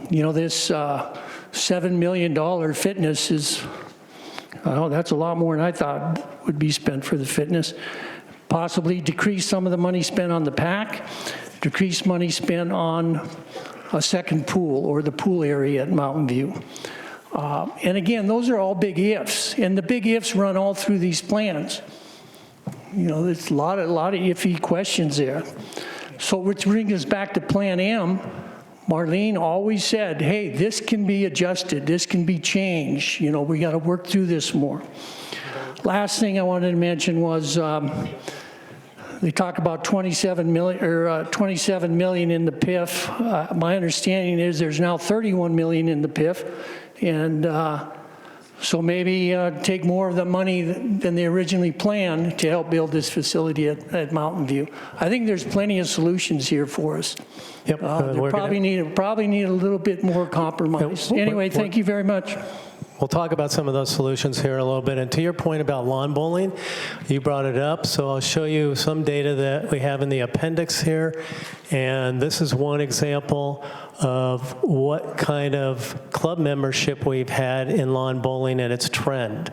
S8: This $7 million fitness is, that's a lot more than I thought would be spent for the fitness. Possibly decrease some of the money spent on the pack, decrease money spent on a second pool or the pool area at Mountain View. And again, those are all big ifs, and the big ifs run all through these plans. There's a lot of iffy questions there. So which brings us back to Plan M. Marlene always said, hey, this can be adjusted, this can be changed. We got to work through this more. Last thing I wanted to mention was they talk about 27 million in the PIF. My understanding is there's now 31 million in the PIF, and so maybe take more of the money than they originally planned to help build this facility at Mountain View. I think there's plenty of solutions here for us.
S3: Yep.
S8: They probably need a little bit more compromise. Anyway, thank you very much.
S3: We'll talk about some of those solutions here in a little bit. And to your point about lawn bowling, you brought it up, so I'll show you some data that we have in the appendix here. And this is one example of what kind of club membership we've had in lawn bowling and its trend.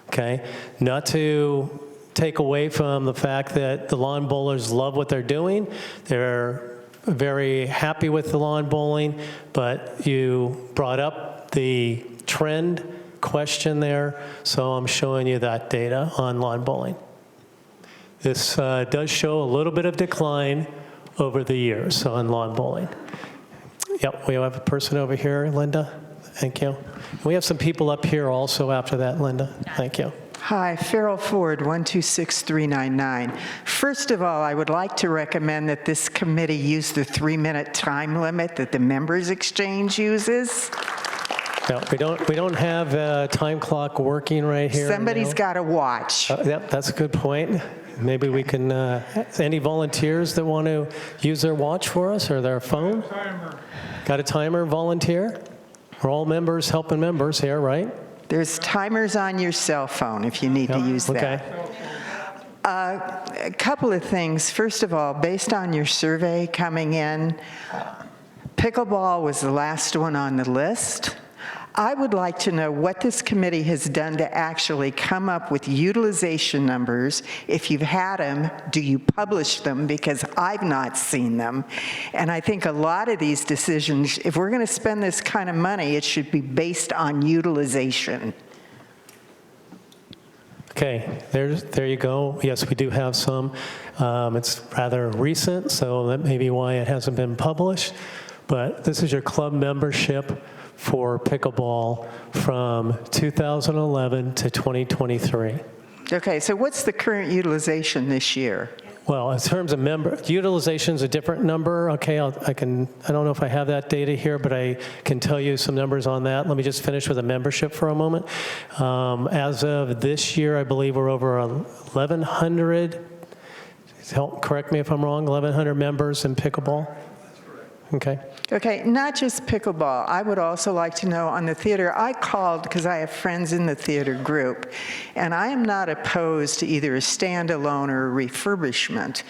S3: Okay? Not to take away from the fact that the lawn bowlers love what they're doing. They're very happy with the lawn bowling, but you brought up the trend question there, so I'm showing you that data on lawn bowling. This does show a little bit of decline over the years on lawn bowling. Yep, we have a person over here, Linda. Thank you. We have some people up here also after that, Linda. Thank you.
S9: Hi, Farrell Ford, 126399. First of all, I would like to recommend that this committee use the 3-minute time limit that the members exchange uses.
S3: No, we don't have a time clock working right here.
S9: Somebody's got to watch.
S3: Yep, that's a good point. Maybe we can, any volunteers that want to use their watch for us or their phone? Got a timer, volunteer? We're all members helping members here, right?
S9: There's timers on your cell phone if you need to use that.
S3: Okay.
S9: A couple of things. First of all, based on your survey coming in, pickleball was the last one on the list. I would like to know what this committee has done to actually come up with utilization numbers. If you've had them, do you publish them? Because I've not seen them. And I think a lot of these decisions, if we're going to spend this kind of money, it should be based on utilization.
S3: Okay, there you go. Yes, we do have some. It's rather recent, so that may be why it hasn't been published. But this is your club membership for pickleball from 2011 to 2023.
S9: Okay, so what's the current utilization this year?
S3: Well, in terms of utilization is a different number. Okay, I don't know if I have that data here, but I can tell you some numbers on that. Let me just finish with a membership for a moment. As of this year, I believe we're over 1,100, correct me if I'm wrong, 1,100 members in pickleball? Okay.
S9: Okay, not just pickleball. I would also like to know on the theater. I called because I have friends in the theater group, and I am not opposed to either a standalone or a refurbishment.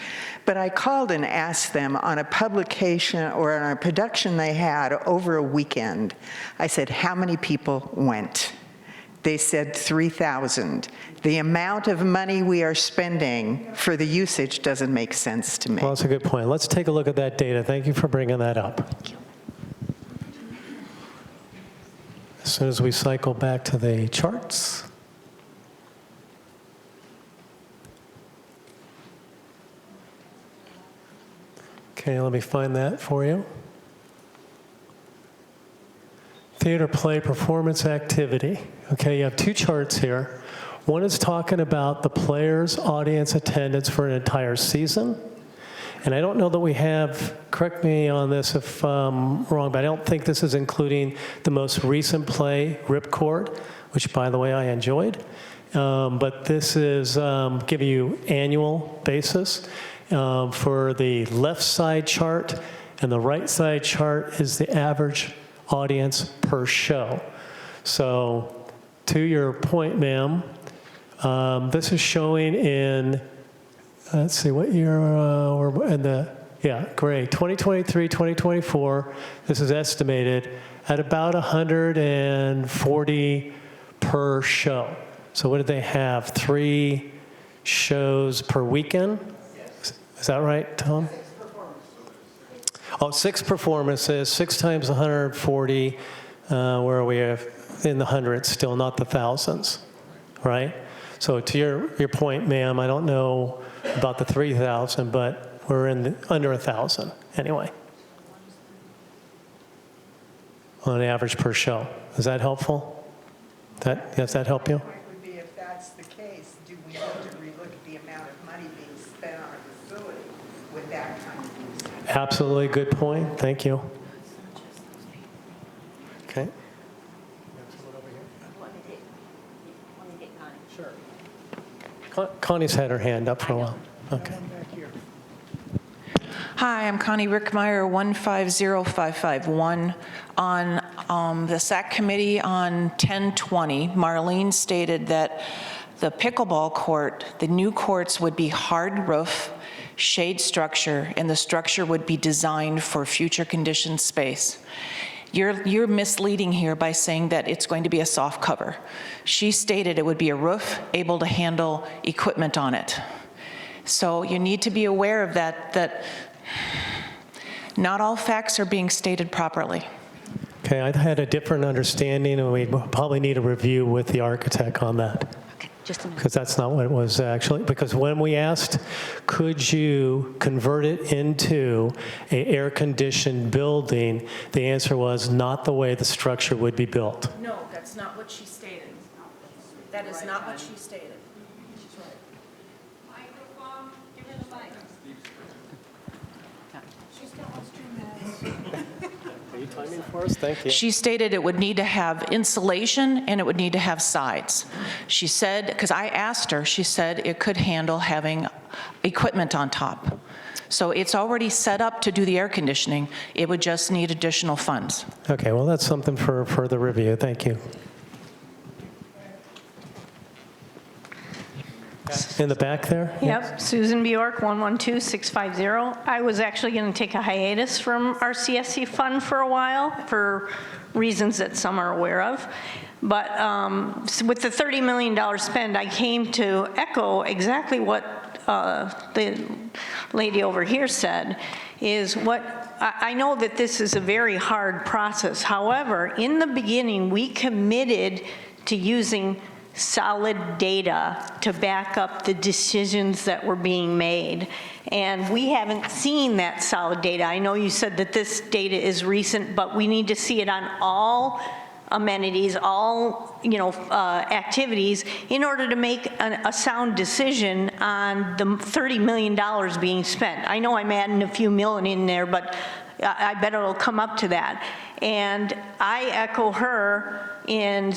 S9: But I called and asked them on a publication or on a production they had over a weekend. I said, how many people went? They said 3,000. The amount of money we are spending for the usage doesn't make sense to me.
S3: Well, that's a good point. Let's take a look at that data. Thank you for bringing that up. As soon as we cycle back to the charts. Okay, let me find that for you. Theater, play, performance, activity. Okay, you have two charts here. One is talking about the players' audience attendance for an entire season. And I don't know that we have, correct me on this if I'm wrong, but I don't think this is including the most recent play, Ripcord, which, by the way, I enjoyed. But this is giving you annual basis. For the left side chart and the right side chart is the average audience per show. So to your point, ma'am, this is showing in, let's see, what year we're in the, yeah, great, 2023, 2024, this is estimated at about 140 per show. So what did they have, 3 shows per weekend? Is that right, Tom? 6 performances, 6 times 140, where are we in the hundreds still, not the thousands, right? So to your point, ma'am, I don't know about the 3,000, but we're in under 1,000 anyway, on average per show. Is that helpful? Does that help you?
S9: Would be if that's the case, do we need to relook at the amount of money being spent on a facility with that kind of use?
S3: Absolutely, good point. Thank you. Okay. Connie's had her hand up for a while. Okay.
S10: Hi, I'm Connie Rickmeyer, 150551. On the SAC committee on 10/20, Marlene stated that the pickleball court, the new courts would be hard roof, shade structure, and the structure would be designed for future conditioned space. You're misleading here by saying that it's going to be a soft cover. She stated it would be a roof able to handle equipment on it. So you need to be aware of that not all facts are being stated properly.
S3: Okay, I had a different understanding, and we probably need a review with the architect on that.
S1: Just a minute.
S3: Because that's not what it was actually. Because when we asked, could you convert it into an air-conditioned building, the answer was not the way the structure would be built.
S10: No, that's not what she stated. That is not what she stated.
S4: Microphone, give her the mic. She's got what's 2 minutes.
S3: timing for us. Thank you.
S10: She stated it would need to have insulation and it would need to have sides. She said, because I asked her, she said it could handle having equipment on top. So it's already set up to do the air conditioning. It would just need additional funds.
S3: Okay, well, that's something for further review. Thank you. In the back there?
S11: Yep, Susan Bjork, 112650. I was actually going to take a hiatus from RCSC fund for a while for reasons that some are aware of. But with the $30 million spend, I came to echo exactly what the lady over here said, is what I know that this is a very hard process. However, in the beginning, we committed to using solid data to back up the decisions that were being made. And we haven't seen that solid data. I know you said that this data is recent, but we need to see it on all amenities, all activities, in order to make a sound decision on the $30 million being spent. I know I'm adding a few million in there, but I bet it'll come up to that. And I echo her in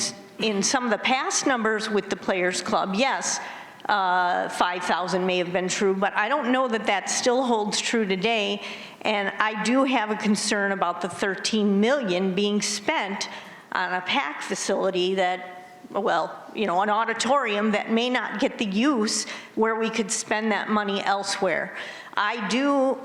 S11: some of the past numbers with the Players Club. Yes, 5,000 may have been true, but I don't know that that still holds true today. And I do have a concern about the 13 million being spent on a PAC facility that, well, an auditorium that may not get the use where we could spend that money elsewhere. I do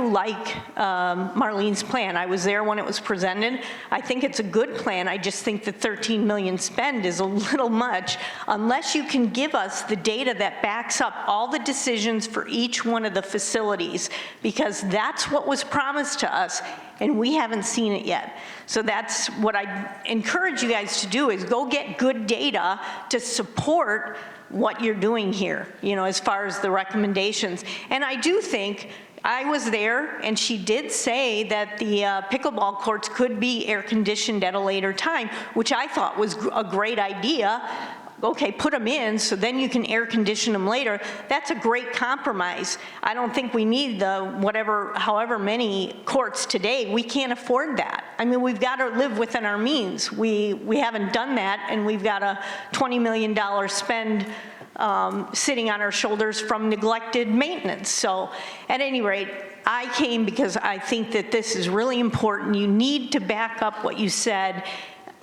S11: like Marlene's plan. I was there when it was presented. I think it's a good plan. I just think the 13 million spend is a little much unless you can give us the data that backs up all the decisions for each one of the facilities, because that's what was promised to us and we haven't seen it yet. So that's what I encourage you guys to do, is go get good data to support what you're doing here, as far as the recommendations. And I do think, I was there, and she did say that the pickleball courts could be air conditioned at a later time, which I thought was a great idea. Okay, put them in, so then you can air condition them later. That's a great compromise. I don't think we need the however many courts today. We can't afford that. I mean, we've got to live within our means. We haven't done that, and we've got a $20 million spend sitting on our shoulders from neglected maintenance. So at any rate, I came because I think that this is really important. You need to back up what you said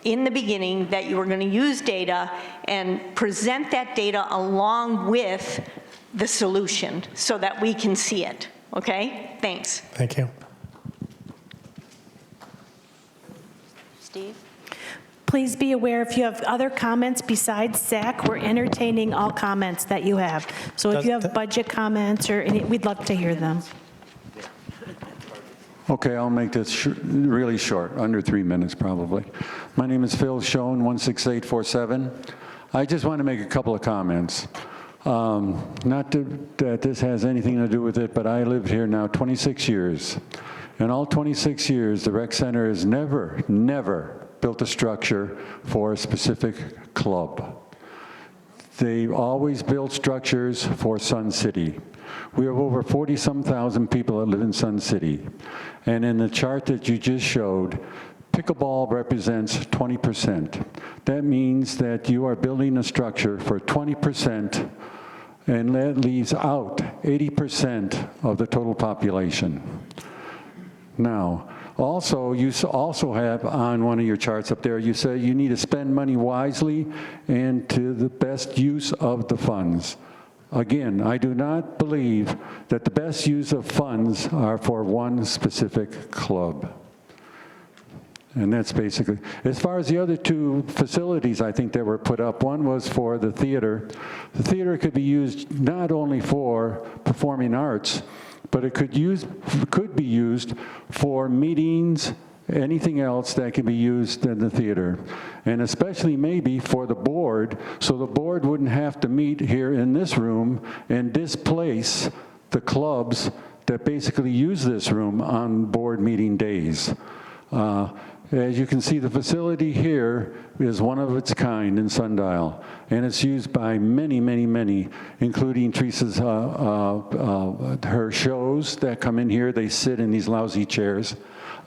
S11: in the beginning, that you were going to use data and present that data along with the solution so that we can see it. Okay? Thanks.
S3: Thank you.
S10: Steve?
S2: Please be aware, if you have other comments besides SAC, we're entertaining all comments that you have. So if you have budget comments or any, we'd love to hear them.
S12: Okay, I'll make this really short, under 3 minutes probably. My name is Phil Schoen, 16847. I just want to make a couple of comments. Not that this has anything to do with it, but I lived here now 26 years. In all 26 years, the rec center has never built a structure for a specific club. They always built structures for Sun City. We have over 40-some thousand people that live in Sun City. And in the chart that you just showed, pickleball represents 20%. That means that you are building a structure for 20%, and that leaves out 80% of the total population. Now, also, you also have on one of your charts up there, you say you need to spend money wisely and to the best use of the funds. Again, I do not believe that the best use of funds are for one specific club. And that's basically, as far as the other two facilities I think that were put up, one was for the theater. The theater could be used not only for performing arts, but it could be used for meetings, anything else that can be used in the theater. And especially maybe for the board, so the board wouldn't have to meet here in this room and displace the clubs that basically use this room on board meeting days. As you can see, the facility here is one of its kind in Sundial, and it's used by many, many, many, including Teresa's, her shows that come in here. They sit in these lousy chairs.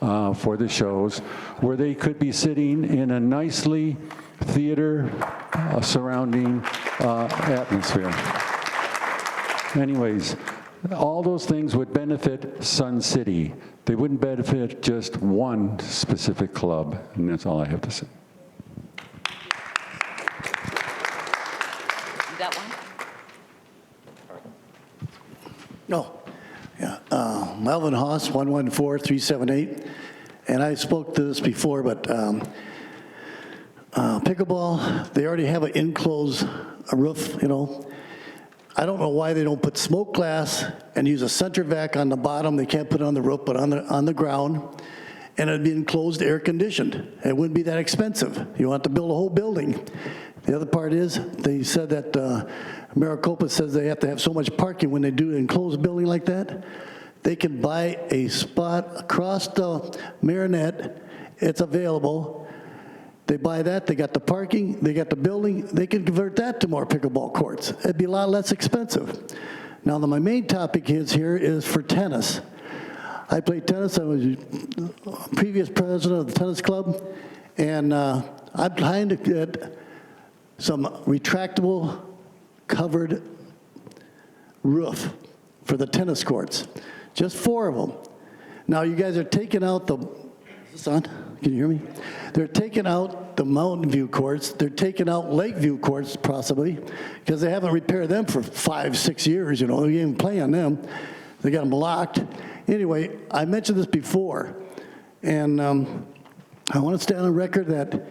S12: for the shows, where they could be sitting in a nicely theater surrounding atmosphere. Anyways, all those things would benefit Sun City. They wouldn't benefit just one specific club, and that's all I have to say.
S10: You got one?
S13: No. Yeah. Melvin Haas, 114-378. And I spoke to this before, but pickleball, they already have an enclosed roof, you know. I don't know why they don't put smoke glass and use a center vac on the bottom. They can't put it on the roof, but on the ground. And it'd be enclosed, air conditioned. It wouldn't be that expensive. You don't have to build a whole building. The other part is, they said that Maricopa says they have to have so much parking when they do an enclosed building like that. They can buy a spot across the Marinette. It's available. They buy that, they got the parking, they got the building, they can convert that to more pickleball courts. It'd be a lot less expensive. Now, my main topic is for tennis. I played tennis. I was previous president of the tennis club, and I'm trying to get some retractable covered roof for the tennis courts. Just 4 of them. Now, you guys are taking out the, is this on? Can you hear me? They're taking out the Mountain View courts. They're taking out Lakeview courts, possibly, because they haven't repaired them for 5-6 years. You know, they didn't even play on them. They got them blocked. Anyway, I mentioned this before, and I want to stand on record that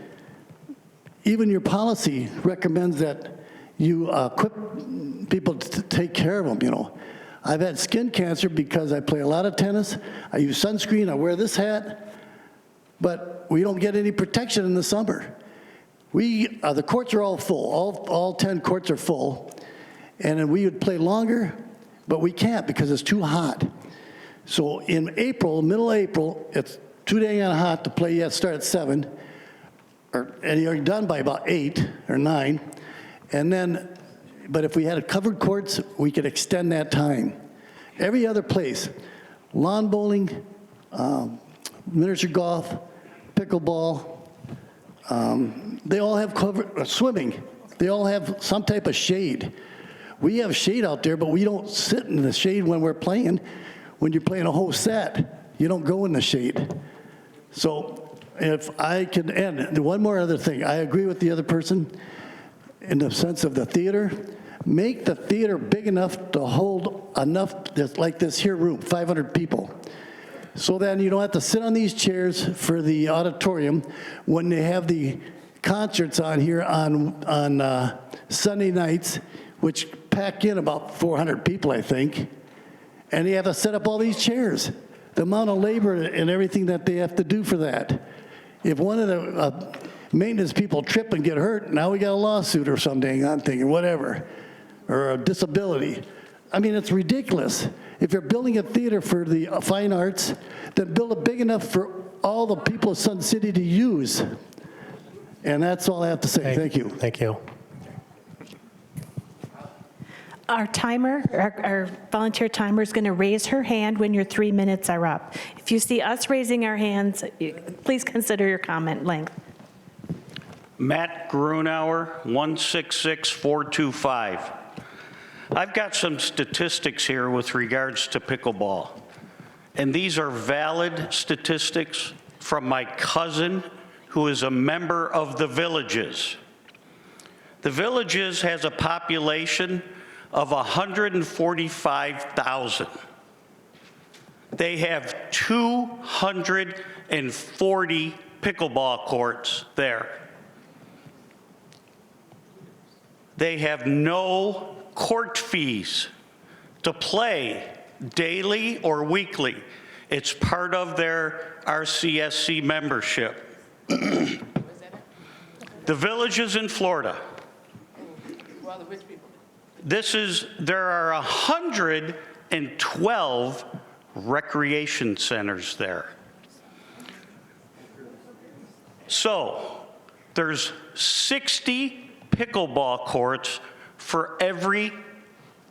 S13: even your policy recommends that you equip people to take care of them, you know. I've had skin cancer because I play a lot of tennis. I use sunscreen. I wear this hat. But we don't get any protection in the summer. The courts are all full. All 10 courts are full. And then we would play longer, but we can't because it's too hot. So in April, middle of April, it's too dang hot to play. You have to start at 7, and you're done by about 8 or 9. And then, but if we had covered courts, we could extend that time. Every other place, lawn bowling, miniature golf, pickleball, they all have covered, swimming. They all have some type of shade. We have shade out there, but we don't sit in the shade when we're playing. When you're playing a whole set, you don't go in the shade. So if I can end, one more other thing. I agree with the other person in the sense of the theater. Make the theater big enough to hold enough, like this here room, 500 people. So then you don't have to sit on these chairs for the auditorium when they have the concerts on here on Sunday nights, which pack in about 400 people, I think. And you have to set up all these chairs. The amount of labor and everything that they have to do for that. If one of the maintenance people trip and get hurt, now we got a lawsuit or something, I'm thinking, whatever, or a disability. I mean, it's ridiculous. If you're building a theater for the fine arts, then build it big enough for all the people of Sun City to use. And that's all I have to say. Thank you.
S3: Thank you.
S2: Our timer, our volunteer timer is going to raise her hand when your 3 minutes are up. If you see us raising our hands, please consider your comment length.
S14: Matt Grunauer, 166425. I've got some statistics here with regards to pickleball, and these are valid statistics from my cousin, who is a member of the Villages. The Villages has a population of 145,000. They have 240 pickleball courts there. They have no court fees to play daily or weekly. It's part of their RCSC membership. The Villages in Florida. There are 112 recreation centers there. So there's 60 pickleball courts for every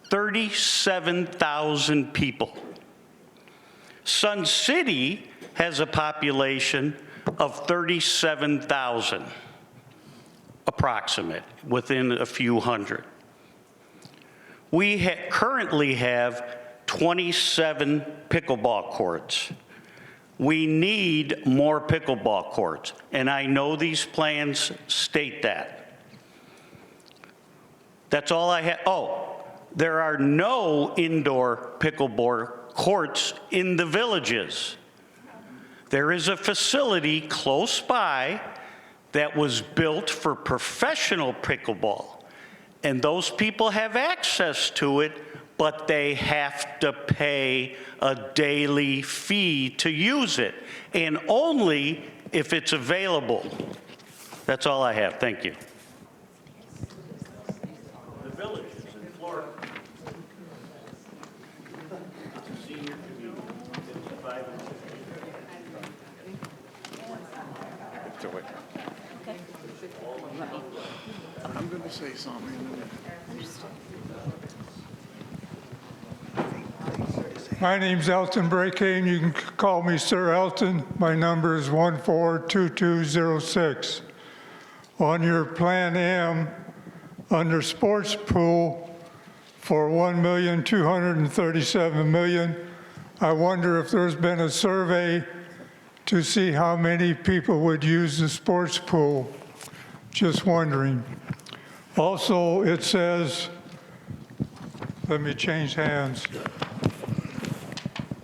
S14: 37,000 people. Sun City has a population of 37,000, approximate, within a few hundred. We currently have 27 pickleball courts. We need more pickleball courts, and I know these plans state that. That's all I have. Oh, there are no indoor pickleball courts in the villages. There is a facility close by that was built for professional pickleball, and those people have access to it, but they have to pay a daily fee to use it, and only if it's available. That's all I have. Thank you. The villages in Florida. Senior community, 55 and 60.
S6: Do it.
S13: I'm going to say something.
S15: My name's Elton Brakane. You can call me Sir Elton. My number is 142206. On your Plan M, under sports pool for $1,237,000, I wonder if there's been a survey to see how many people would use the sports pool. Just wondering. Also, it says, let me change hands,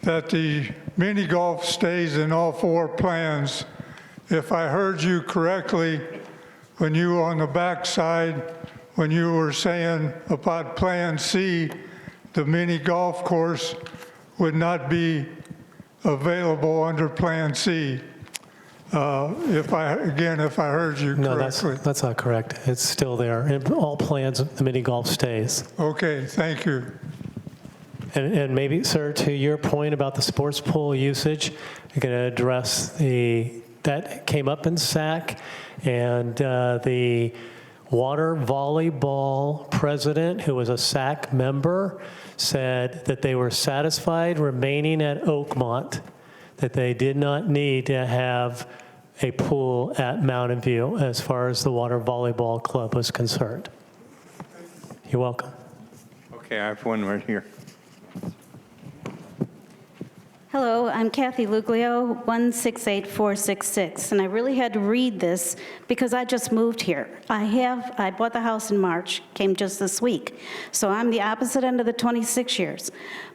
S15: that the mini golf stays in all 4 plans. If I heard you correctly, when you were on the back side, when you were saying about Plan C, the mini golf course would not be available under Plan C. If I heard you correctly.
S3: No, that's not correct. It's still there. In all plans, the mini golf stays.
S15: Okay, thank you.
S3: And maybe, sir, to your point about the sports pool usage, you're going to address that came up in SAC, and the water volleyball president, who was a SAC member, said that they were satisfied remaining at Oakmont, that they did not need to have a pool at Mountain View as far as the water volleyball club was concerned. You're welcome.
S6: Okay, I have one right here.
S16: Hello, I'm Kathy Luglio, 168466, and I really had to read this because I just moved here. I bought the house in March, came just this week, so I'm the opposite end of the 26 years.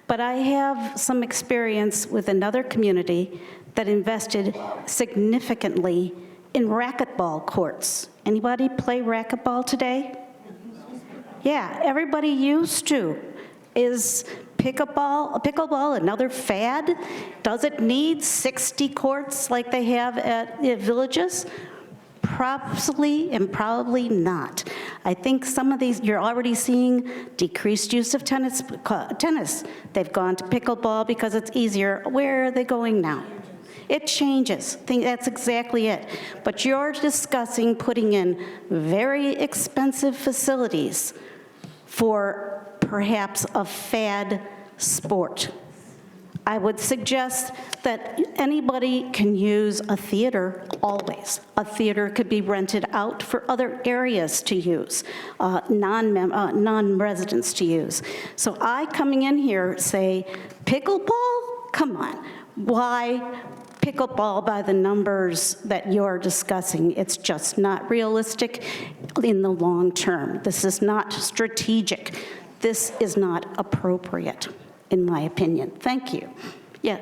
S16: But I have some experience with another community that invested significantly in racquetball courts. Anybody play racquetball today? Yeah, everybody used to. Is pickleball another fad? Does it need 60 courts like they have at villages? Probably and probably not. I think some of these, you're already seeing decreased use of tennis. They've gone to pickleball because it's easier. Where are they going now? It changes. I think that's exactly it. But you're discussing putting in very expensive facilities for perhaps a fad sport. I would suggest that anybody can use a theater always. A theater could be rented out for other areas to use, non-residents to use. So I, coming in here, say, pickleball? Come on. Why pickleball by the numbers that you're discussing? It's just not realistic in the long term. This is not strategic. This is not appropriate, in my opinion. Thank you. Yeah.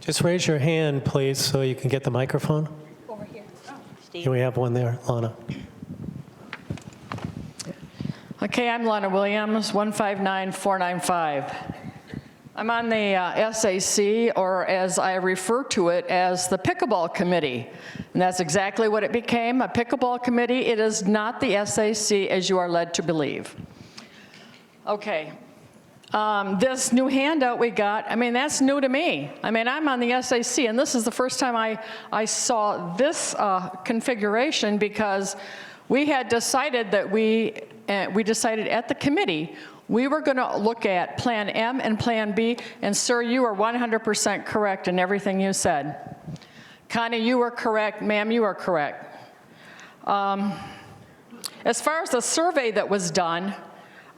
S3: Just raise your hand, please, so you can get the microphone.
S16: Over here.
S3: Here we have one there, Lana.
S17: Okay, I'm Lana Williams, 159495. I'm on the SAC, or as I refer to it, as the Pickleball Committee. And that's exactly what it became, a pickleball committee. It is not the SAC, as you are led to believe. Okay, this new handout we got, I mean, that's new to me. I mean, I'm on the SAC, and this is the first time I saw this configuration, because we had decided that we decided at the committee we were going to look at Plan M and Plan B, and sir, you are 100% correct in everything you said. Connie, you were correct. Ma'am, you are correct. As far as the survey that was done,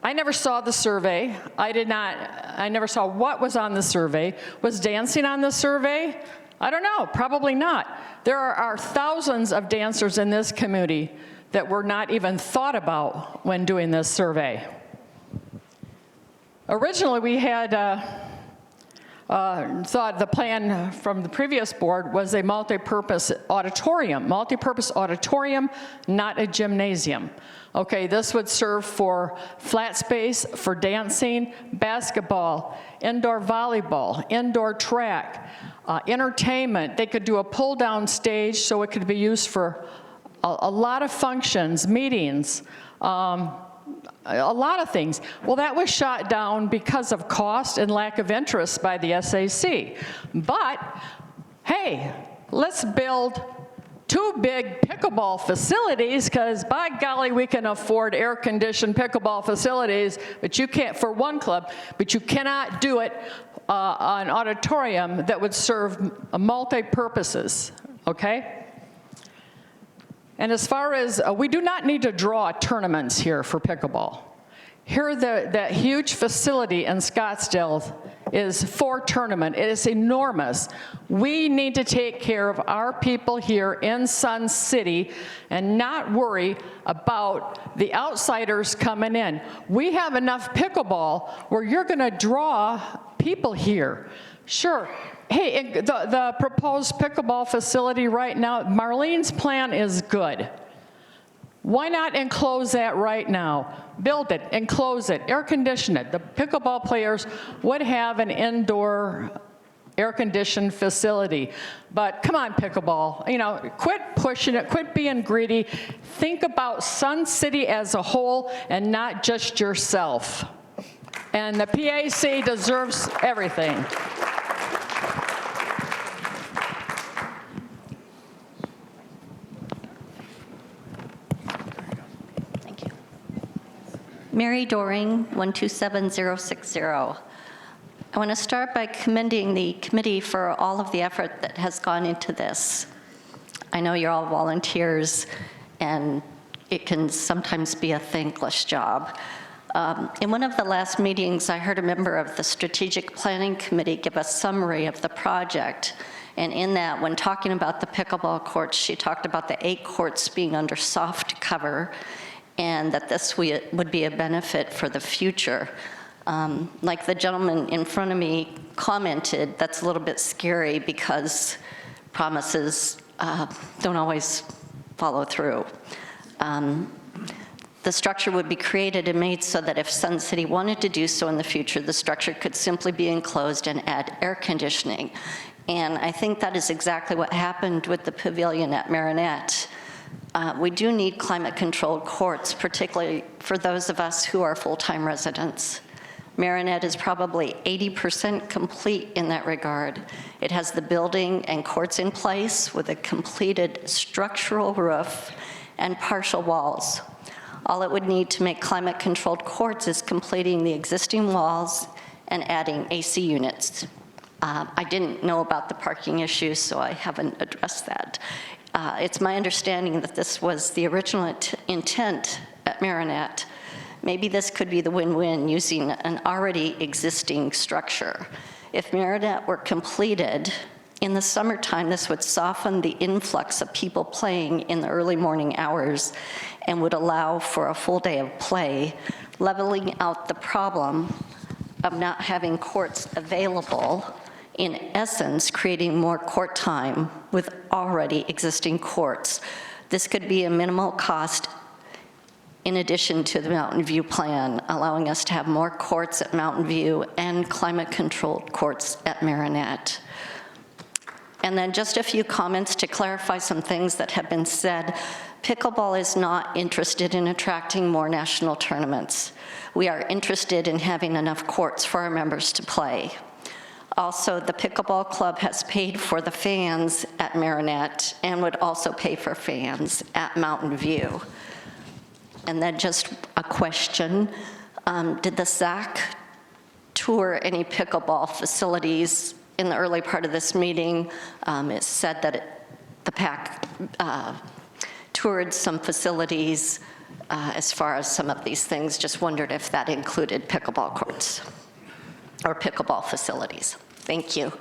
S17: I never saw the survey. I never saw what was on the survey. Was dancing on the survey? I don't know, probably not. There are thousands of dancers in this community that were not even thought about when doing this survey. Originally, we had thought the plan from the previous board was a multi-purpose auditorium, not a gymnasium. Okay, this would serve for flat space, for dancing, basketball, indoor volleyball, indoor track, entertainment. They could do a pull-down stage so it could be used for a lot of functions, meetings, a lot of things. Well, that was shot down because of cost and lack of interest by the SAC. But, hey, let's build 2 big pickleball facilities, because by golly, we can afford air-conditioned pickleball facilities, but you can't, for one club, but you cannot do it an auditorium that would serve multi-purposes, okay? And as far as, we do not need to draw tournaments here for pickleball. Here, that huge facility in Scottsdale is for tournament. It is enormous. We need to take care of our people here in Sun City and not worry about the outsiders coming in. We have enough pickleball where you're gonna draw people here. Sure. Hey, the proposed pickleball facility right now, Marlene's plan is good. Why not enclose that right now? Build it, enclose it, air condition it. The pickleball players would have an indoor air-conditioned facility. But come on, pickleball, you know, quit pushing it, quit being greedy. Think about Sun City as a whole and not just yourself. And the PAC deserves everything.
S18: Mary Doring, 127060. I want to start by commending the committee for all of the effort that has gone into this. I know you're all volunteers, and it can sometimes be a thankless job. In one of the last meetings, I heard a member of the Strategic Planning Committee give a summary of the project. And in that, when talking about the pickleball courts, she talked about the 8 courts being under soft cover, and that this would be a benefit for the future. Like the gentleman in front of me commented, that's a little bit scary because promises don't always follow through. The structure would be created and made so that if Sun City wanted to do so in the future, the structure could simply be enclosed and add air conditioning. And I think that is exactly what happened with the pavilion at Marinette. We do need climate-controlled courts, particularly for those of us who are full-time residents. Marinette is probably 80% complete in that regard. It has the building and courts in place with a completed structural roof and partial walls. All it would need to make climate-controlled courts is completing the existing walls and adding AC units. I didn't know about the parking issue, so I haven't addressed that. It's my understanding that this was the original intent at Marinette. Maybe this could be the win-win using an already existing structure. If Marinette were completed, in the summertime, this would soften the influx of people playing in the early morning hours and would allow for a full day of play, leveling out the problem of not having courts available, in essence, creating more court time with already existing courts. This could be a minimal cost in addition to the Mountain View plan, allowing us to have more courts at Mountain View and climate-controlled courts at Marinette. And then just a few comments to clarify some things that have been said. Pickleball is not interested in attracting more national tournaments. We are interested in having enough courts for our members to play. Also, the Pickleball Club has paid for the fans at Marinette and would also pay for fans at Mountain View. And then just a question, did the SAC tour any pickleball facilities? In the early part of this meeting, it said that the PAC toured some facilities as far as some of these things. Just wondered if that included pickleball courts or pickleball facilities. Thank you.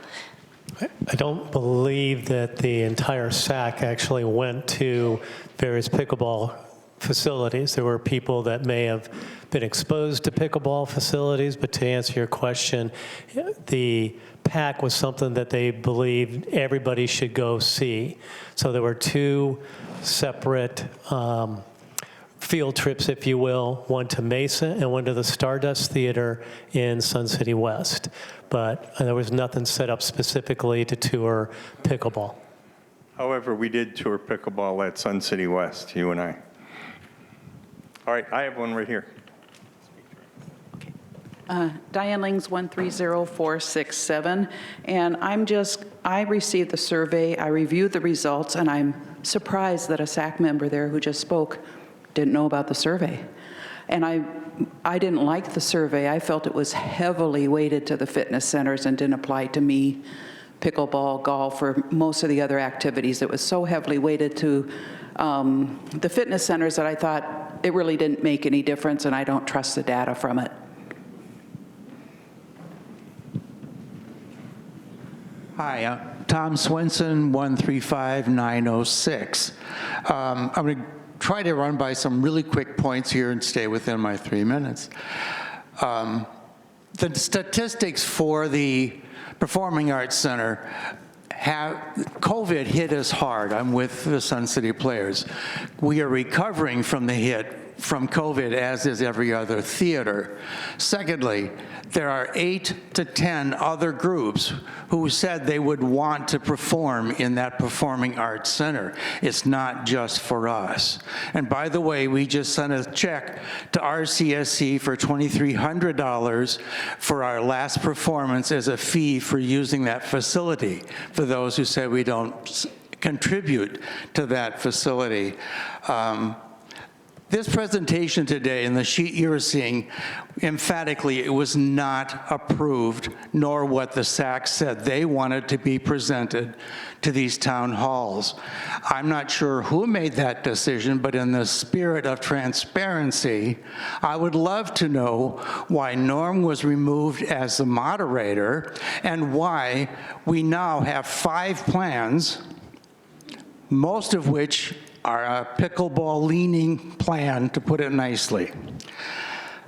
S3: I don't believe that the entire SAC actually went to various pickleball facilities. There were people that may have been exposed to pickleball facilities, but to answer your question, the PAC was something that they believed everybody should go see. So there were two separate field trips, if you will, one to Mesa and one to the Stardust Theater in Sun City West. But there was nothing set up specifically to tour pickleball.
S6: However, we did tour pickleball at Sun City West, you and I. All right, I have one right here.
S19: Diane Lings, 130467, and I received the survey, I reviewed the results, and I'm surprised that a SAC member there who just spoke didn't know about the survey. And I didn't like the survey. I felt it was heavily weighted to the fitness centers and didn't apply to me, pickleball, golf, or most of the other activities. It was so heavily weighted to the fitness centers that I thought it really didn't make any difference, and I don't trust the data from it.
S20: Hi, Tom Swenson, 135906. I'm going to try to run by some really quick points here and stay within my 3 minutes. The statistics for the Performing Arts Center COVID hit us hard. I'm with the Sun City Players. We are recovering from the hit from COVID, as is every other theater. Secondly, there are 8 to 10 other groups who said they would want to perform in that Performing Arts Center. It's not just for us. And by the way, we just sent a check to RCSC for $2,300 for our last performance as a fee for using that facility, for those who said we don't contribute to that facility. This presentation today and the sheet you're seeing, emphatically, it was not approved, nor what the SAC said they wanted to be presented to these town halls. I'm not sure who made that decision, but in the spirit of transparency, I would love to know why Norm was removed as the moderator and why we now have 5 plans, most of which are a pickleball-leaning plan, to put it nicely.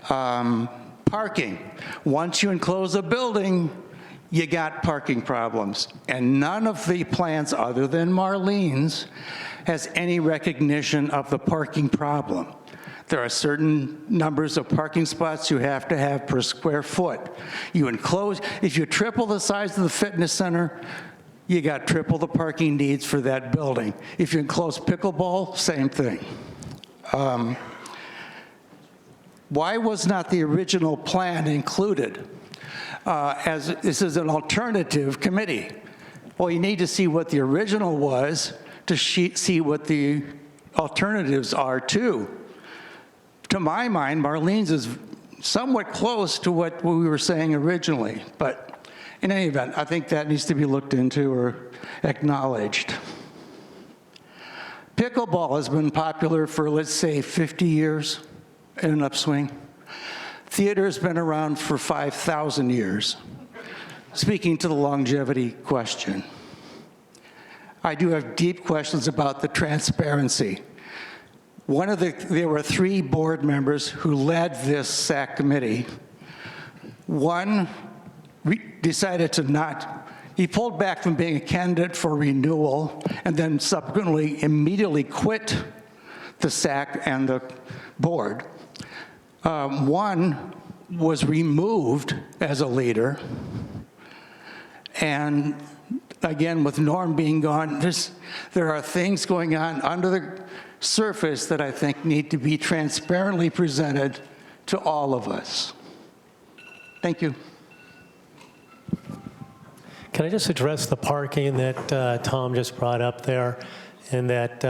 S20: Parking. Once you enclose a building, you got parking problems. And none of the plans, other than Marlene's, has any recognition of the parking problem. There are certain numbers of parking spots you have to have per square foot. You enclose, if you triple the size of the fitness center, you got triple the parking needs for that building. If you enclose pickleball, same thing. Why was not the original plan included? As this is an alternative committee. Well, you need to see what the original was to see what the alternatives are too. To my mind, Marlene's is somewhat close to what we were saying originally, but in any event, I think that needs to be looked into or acknowledged. Pickleball has been popular for, let's say, 50 years in an upswing. Theater's been around for 5,000 years. Speaking to the longevity question, I do have deep questions about the transparency. There were 3 board members who led this SAC committee. One decided to not, he pulled back from being a candidate for renewal and then subsequently immediately quit the SAC and the board. One was removed as a leader, and again, with Norm being gone, there are things going on under the surface that I think need to be transparently presented to all of us. Thank you.
S3: Can I just address the parking that Tom just brought up there, and that,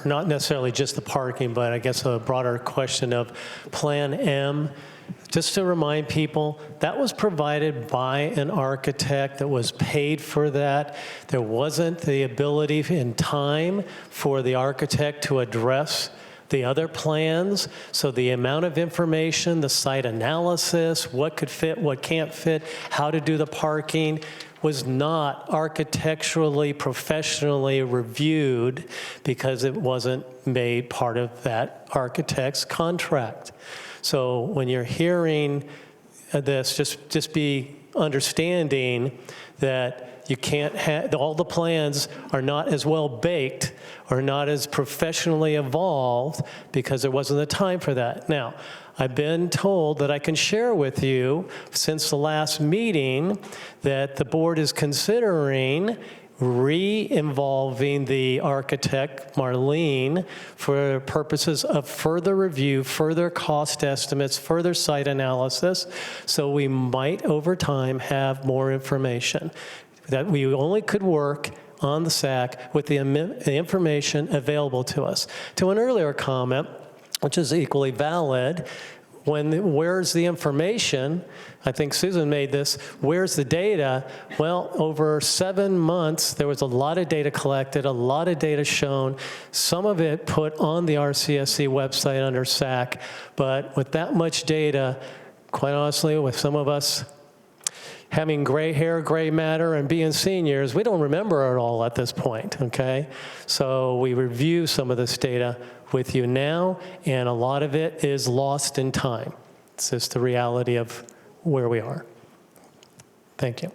S3: not necessarily just the parking, but I guess a broader question of Plan M. Just to remind people, that was provided by an architect that was paid for that. There wasn't the ability in time for the architect to address the other plans. So the amount of information, the site analysis, what could fit, what can't fit, how to do the parking, was not architecturally, professionally reviewed because it wasn't made part of that architect's contract. So when you're hearing this, just be understanding that you can't have, all the plans are not as well baked or not as professionally evolved because there wasn't the time for that. Now, I've been told that I can share with you since the last meeting that the board is considering re-involving the architect, Marlene, for purposes of further review, further cost estimates, further site analysis, so we might over time have more information. That we only could work on the SAC with the information available to us. To an earlier comment, which is equally valid, where's the information? I think Susan made this, where's the data? Well, over 7 months, there was a lot of data collected, a lot of data shown, some of it put on the RCSC website under SAC, but with that much data, quite honestly, with some of us having gray hair, gray matter, and being seniors, we don't remember it all at this point, okay? So we review some of this data with you now, and a lot of it is lost in time. It's just the reality of where we are. Thank you.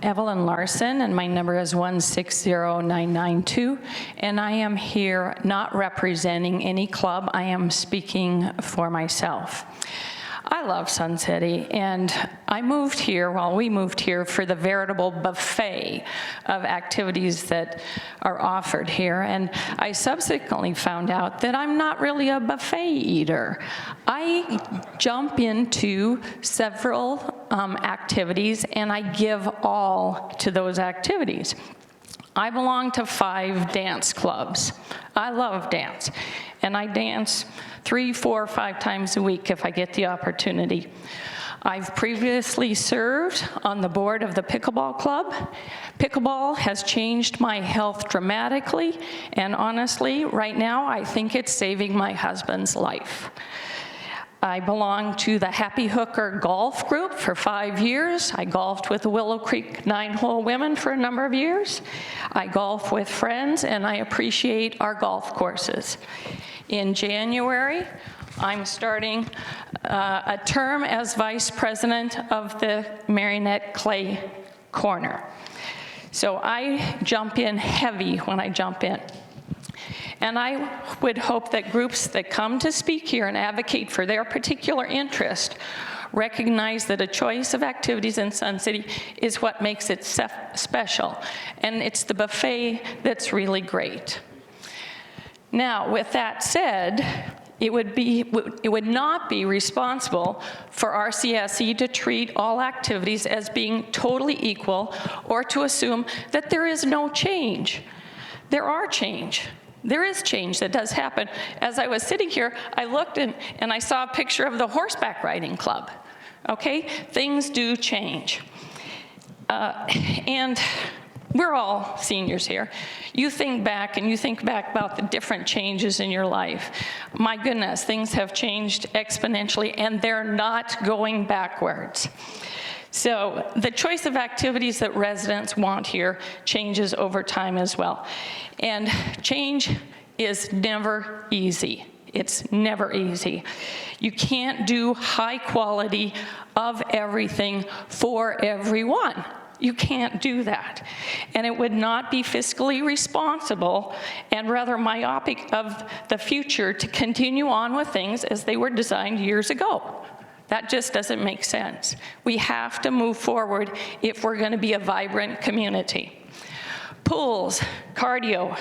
S7: Evelyn Larson, and my number is 160992, and I am here not representing any club. I am speaking for myself. I love Sun City, and we moved here for the veritable buffet of activities that are offered here, and I subsequently found out that I'm not really a buffet eater. I jump into several activities, and I give all to those activities. I belong to 5 dance clubs. I love dance, and I dance 3, 4, 5 times a week if I get the opportunity. I've previously served on the board of the pickleball club. Pickleball has changed my health dramatically, and honestly, right now, I think it's saving my husband's life. I belong to the Happy Hooker Golf Group for 5 years. I golfed with the Willow Creek 9-hole women for a number of years. I golf with friends, and I appreciate our golf courses. In January, I'm starting a term as vice president of the Marionette Clay Corner. So I jump in heavy when I jump in. And I would hope that groups that come to speak here and advocate for their particular interest recognize that a choice of activities in Sun City is what makes it special. And it's the buffet that's really great. Now, with that said, it would not be responsible for RCSC to treat all activities as being totally equal or to assume that there is no change. There are change. There is change that does happen. As I was sitting here, I looked and I saw a picture of the horseback riding club. Okay, things do change. And we're all seniors here. You think back about the different changes in your life. My goodness, things have changed exponentially, and they're not going backwards. So the choice of activities that residents want here changes over time as well. And change is never easy. It's never easy. You can't do high quality of everything for everyone. You can't do that. And it would not be fiscally responsible and rather myopic of the future to continue on with things as they were designed years ago. That just doesn't make sense. We have to move forward if we're going to be a vibrant community. pools, cardio,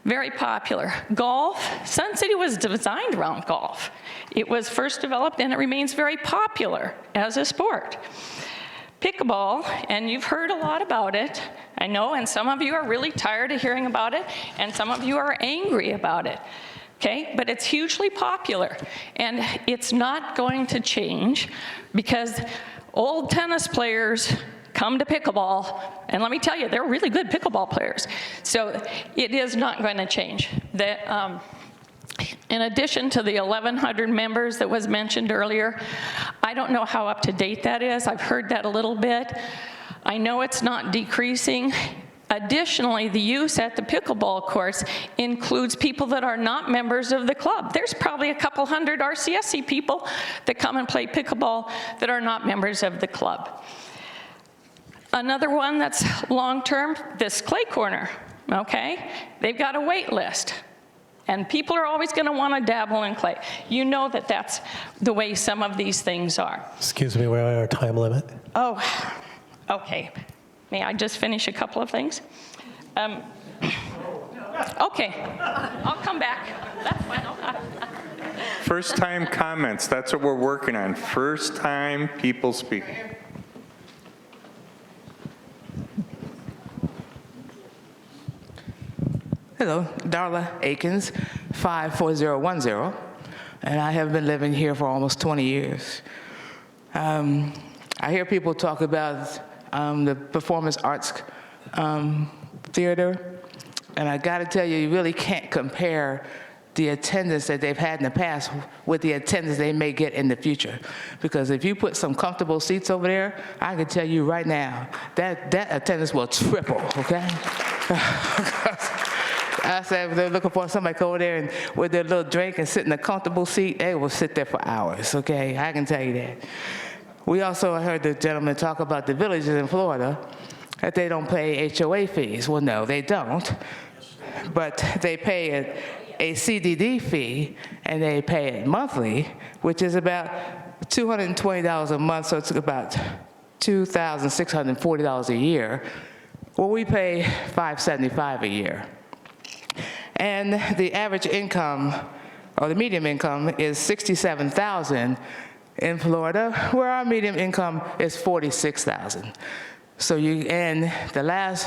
S7: very popular. Golf, Sun City was designed around golf. It was first developed and it remains very popular as a sport. Pickleball, and you've heard a lot about it, I know, and some of you are really tired of hearing about it, and some of you are angry about it. Okay, but it's hugely popular, and it's not going to change because old tennis players come to pickleball, and let me tell you, they're really good pickleball players. So it is not going to change. In addition to the 1,100 members that was mentioned earlier, I don't know how up to date that is. I've heard that a little bit. I know it's not decreasing. Additionally, the use at the pickleball course includes people that are not members of the club. There's probably a couple hundred RCSC people that come and play pickleball that are not members of the club. Another one that's long-term, this clay corner, okay? They've got a wait list, and people are always gonna wanna dabble in clay. You know that that's the way some of these things are.
S3: Excuse me, we're at our time limit.
S7: Oh, okay. May I just finish a couple of things? Okay, I'll come back. That's fine.
S6: First time comments, that's what we're working on. First time people speak.
S21: Hello, Darla Akins, 54010, and I have been living here for almost 20 years. I hear people talk about the performance arts theater, and I gotta tell you, you really can't compare the attendance that they've had in the past with the attendance they may get in the future. Because if you put some comfortable seats over there, I can tell you right now, that attendance will triple, okay? I said, if they're looking for somebody to go over there and with their little drink and sit in a comfortable seat, they will sit there for hours, okay? I can tell you that. We also heard the gentleman talk about the villages in Florida, that they don't pay HOA fees. Well, no, they don't. But they pay a CDD fee, and they pay it monthly, which is about $220 a month, so it's about $2,640 a year. Well, we pay $575 a year. And the average income, or the median income, is $67,000 in Florida, where our median income is $46,000. So in the last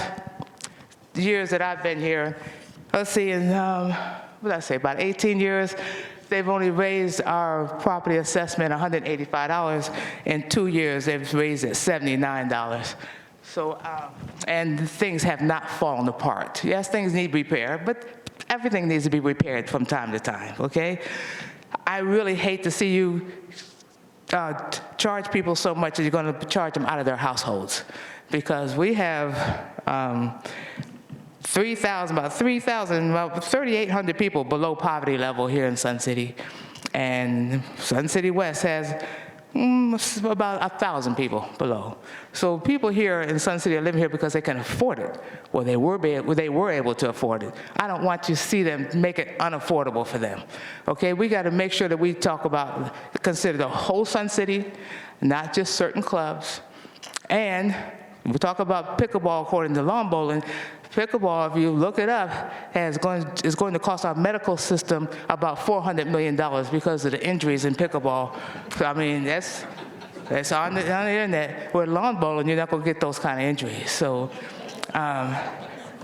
S21: years that I've been here, let's see, in, what did I say, about 18 years, they've only raised our property assessment $185. In 2 years, they've raised it $79. So, and things have not fallen apart. Yes, things need repair, but everything needs to be repaired from time to time, okay? I really hate to see you charge people so much that you're going to charge them out of their households, because we have about 3,800 people below poverty level here in Sun City, and Sun City West has about 1,000 people below. So people here in Sun City are living here because they can afford it. Well, they were able to afford it. I don't want to see them make it unaffordable for them. Okay, we got to make sure that we consider the whole Sun City, not just certain clubs. And we talk about pickleball according to lawn bowling. Pickleball, if you look it up, is going to cost our medical system about $400 million because of the injuries in pickleball. So, I mean, that's on the internet. With lawn bowling, you're not going to get those kind of injuries. So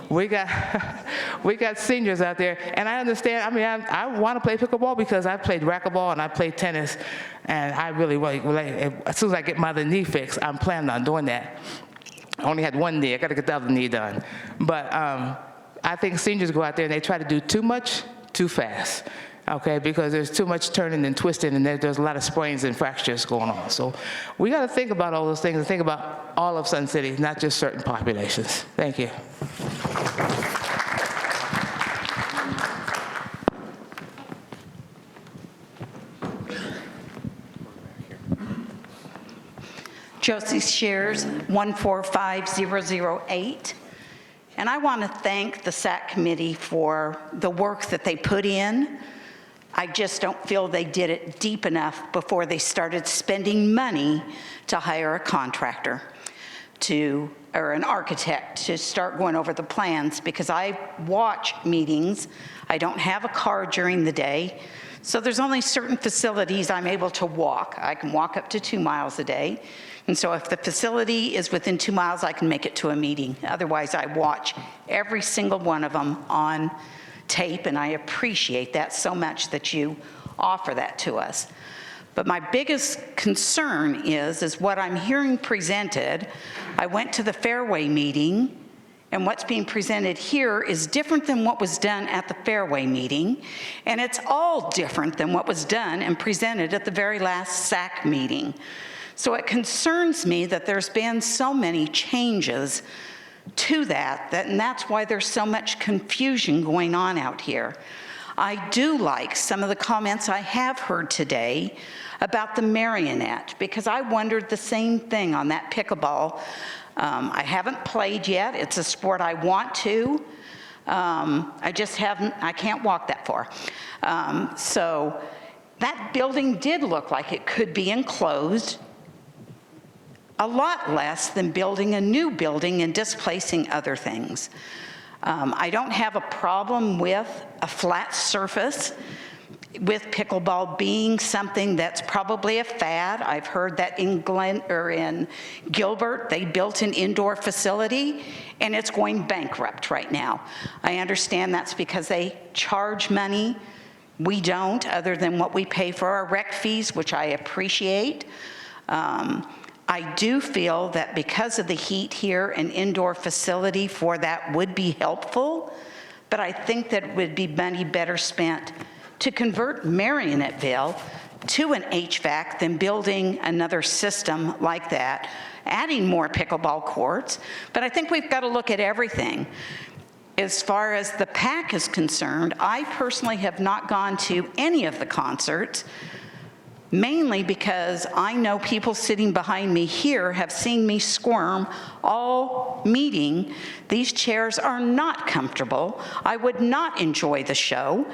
S21: we got seniors out there, and I understand. I mean, I want to play pickleball because I played racquetball and I played tennis, and I really as soon as I get my other knee fixed, I'm planning on doing that. I only had one knee. I got to get the other knee done. But I think seniors go out there and they try to do too much, too fast, okay? Because there's too much turning and twisting, and there's a lot of sprains and fractures going on. So we got to think about all those things and think about all of Sun City, not just certain populations. Thank you.
S22: Josie Shears, 145008. And I want to thank the SAC committee for the work that they put in. I just don't feel they did it deep enough before they started spending money to hire a contractor. or an architect to start going over the plans, because I watch meetings. I don't have a car during the day, so there's only certain facilities I'm able to walk. I can walk up to 2 miles a day, and so if the facility is within 2 miles, I can make it to a meeting. Otherwise, I watch every single one of them on tape, and I appreciate that so much that you offer that to us. But my biggest concern is what I'm hearing presented. I went to the Fairway meeting, and what's being presented here is different than what was done at the Fairway meeting, and it's all different than what was done and presented at the very last SAC meeting. So it concerns me that there's been so many changes to that, and that's why there's so much confusion going on out here. I do like some of the comments I have heard today about the marionette, because I wondered the same thing on that pickleball. I haven't played yet. It's a sport I want to. I just haven't, I can't walk that far. So that building did look like it could be enclosed, a lot less than building a new building and displacing other things. I don't have a problem with a flat surface, with pickleball being something that's probably a fad. I've heard that in Gilbert, they built an indoor facility and it's going bankrupt right now. I understand that's because they charge money. We don't, other than what we pay for our rec fees, which I appreciate. I do feel that because of the heat here, an indoor facility for that would be helpful, but I think that it would be money better spent to convert Marionetteville to an HVAC than building another system like that, adding more pickleball courts. But I think we've got to look at everything. As far as the PAC is concerned, I personally have not gone to any of the concerts, mainly because I know people sitting behind me here have seen me squirm all meeting. These chairs are not comfortable. I would not enjoy the show,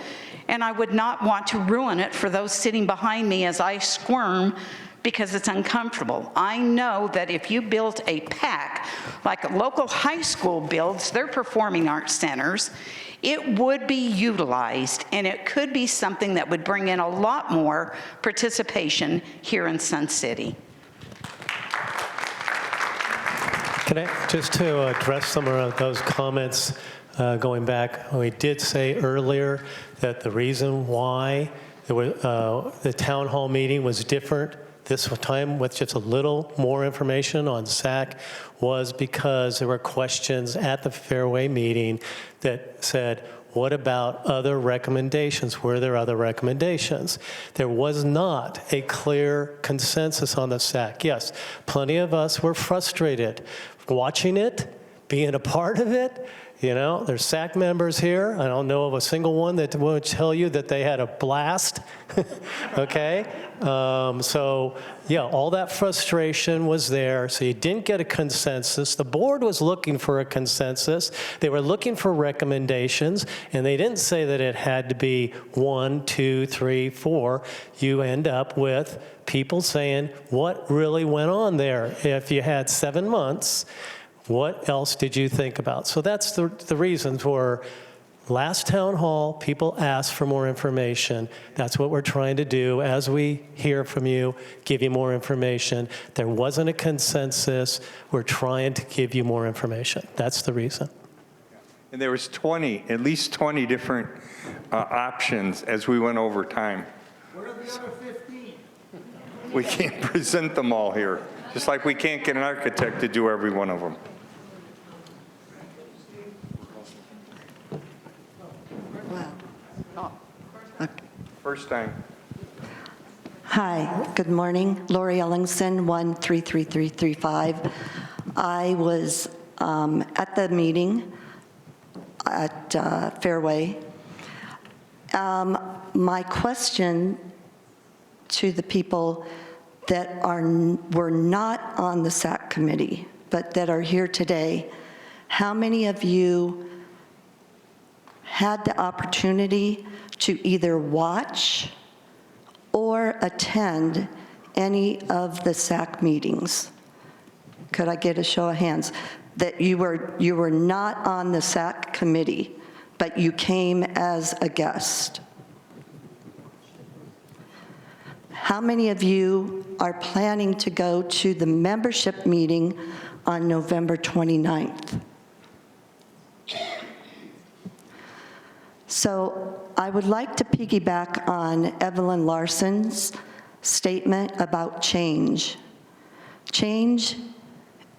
S22: and I would not want to ruin it for those sitting behind me as I squirm because it's uncomfortable. I know that if you built a PAC, like a local high school builds their performing arts centers, it would be utilized, and it could be something that would bring in a lot more participation here in Sun City.
S3: Can I, just to address some of those comments going back, we did say earlier that the reason why the town hall meeting was different this time with just a little more information on SAC was because there were questions at the Fairway meeting that said, what about other recommendations? Were there other recommendations? There was not a clear consensus on the SAC. Yes, plenty of us were frustrated watching it, being a part of it. You know, there's SAC members here. I don't know of a single one that would tell you that they had a blast, okay? So, yeah, all that frustration was there, so you didn't get a consensus. The board was looking for a consensus. They were looking for recommendations, and they didn't say that it had to be 1, 2, 3, 4. You end up with people saying, what really went on there? If you had 7 months, what else did you think about? So that's the reason for last town hall, people asked for more information. That's what we're trying to do. As we hear from you, give you more information. There wasn't a consensus. We're trying to give you more information. That's the reason.
S6: And there was at least 20 different options as we went over time.
S13: Where are the other 15?
S6: We can't present them all here, just like we can't get an architect to do every one of them. First time.
S5: Hi, good morning. Lori Ellingson, 133335. I was at the meeting at Fairway. My question to the people that were not on the SAC committee, but that are here today, how many of you had the opportunity to either watch or attend any of the SAC meetings? Could I get a show of hands? That you were not on the SAC committee, but you came as a guest. How many of you are planning to go to the membership meeting on November 29th? So I would like to piggyback on Evelyn Larson's statement about change. Change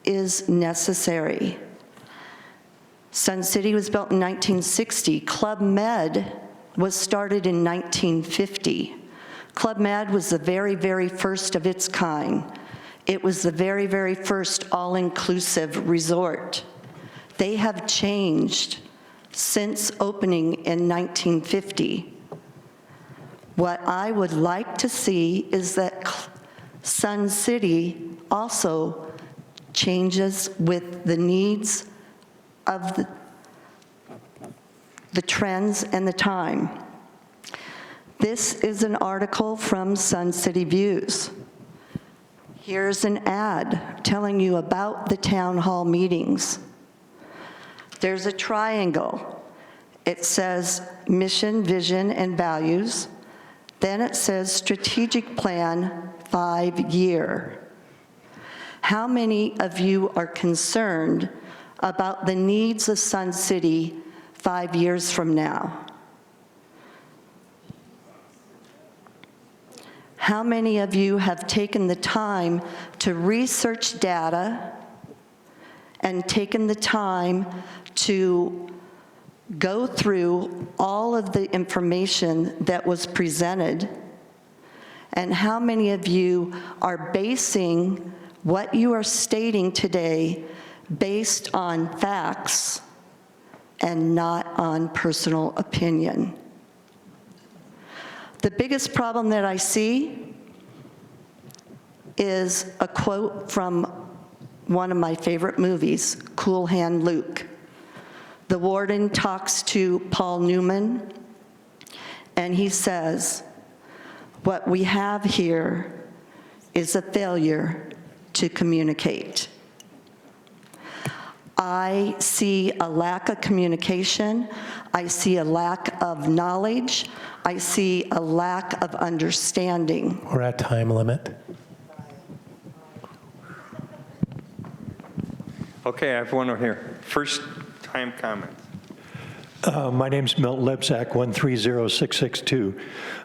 S5: is necessary. Sun City was built in 1960. Club Med was started in 1950. Club Med was the very, very first of its kind. It was the very, very first all-inclusive resort. They have changed since opening in 1950. What I would like to see is that Sun City also changes with the needs of the trends and the time. This is an article from Sun City Views. Here's an ad telling you about the town hall meetings. There's a triangle. It says mission, vision, and values. Then it says strategic plan 5-year. How many of you are concerned about the needs of Sun City 5 years from now? How many of you have taken the time to research data and taken the time to go through all of the information that was presented? And how many of you are basing what you are stating today based on facts and not on personal opinion? The biggest problem that I see is a quote from one of my favorite movies, Cool Hand Luke. The warden talks to Paul Newman, and he says, "What we have here is a failure to communicate." I see a lack of communication. I see a lack of knowledge. I see a lack of understanding.
S3: We're at time limit.
S6: Okay, I have one over here. First time comment.
S8: My name's Milt Lebsack, 130662.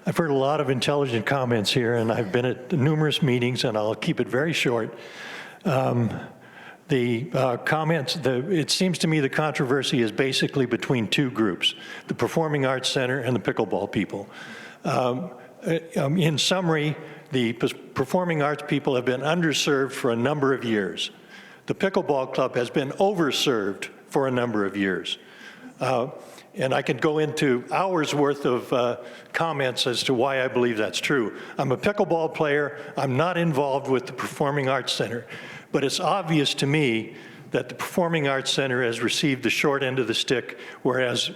S8: I've heard a lot of intelligent comments here, and I've been at numerous meetings, and I'll keep it very short. The comments, it seems to me the controversy is basically between two groups, the Performing Arts Center and the pickleball people. In summary, the performing arts people have been underserved for a number of years. The pickleball club has been overserved for a number of years. And I could go into hours worth of comments as to why I believe that's true. I'm a pickleball player. I'm not involved with the Performing Arts Center. But it's obvious to me that the Performing Arts Center has received the short end of the stick, whereas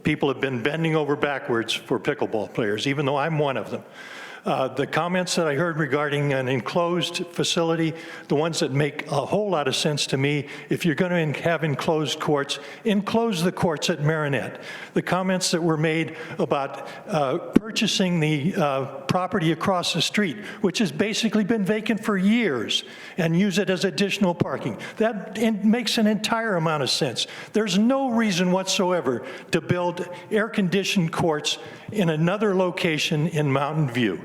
S8: people have been bending over backwards for pickleball players, even though I'm one of them. The comments that I heard regarding an enclosed facility, the ones that make a whole lot of sense to me, if you're going to have enclosed courts, enclose the courts at Marinette. The comments that were made about purchasing the property across the street, which has basically been vacant for years, and use it as additional parking. That makes an entire amount of sense. There's no reason whatsoever to build air-conditioned courts in another location in Mountain View.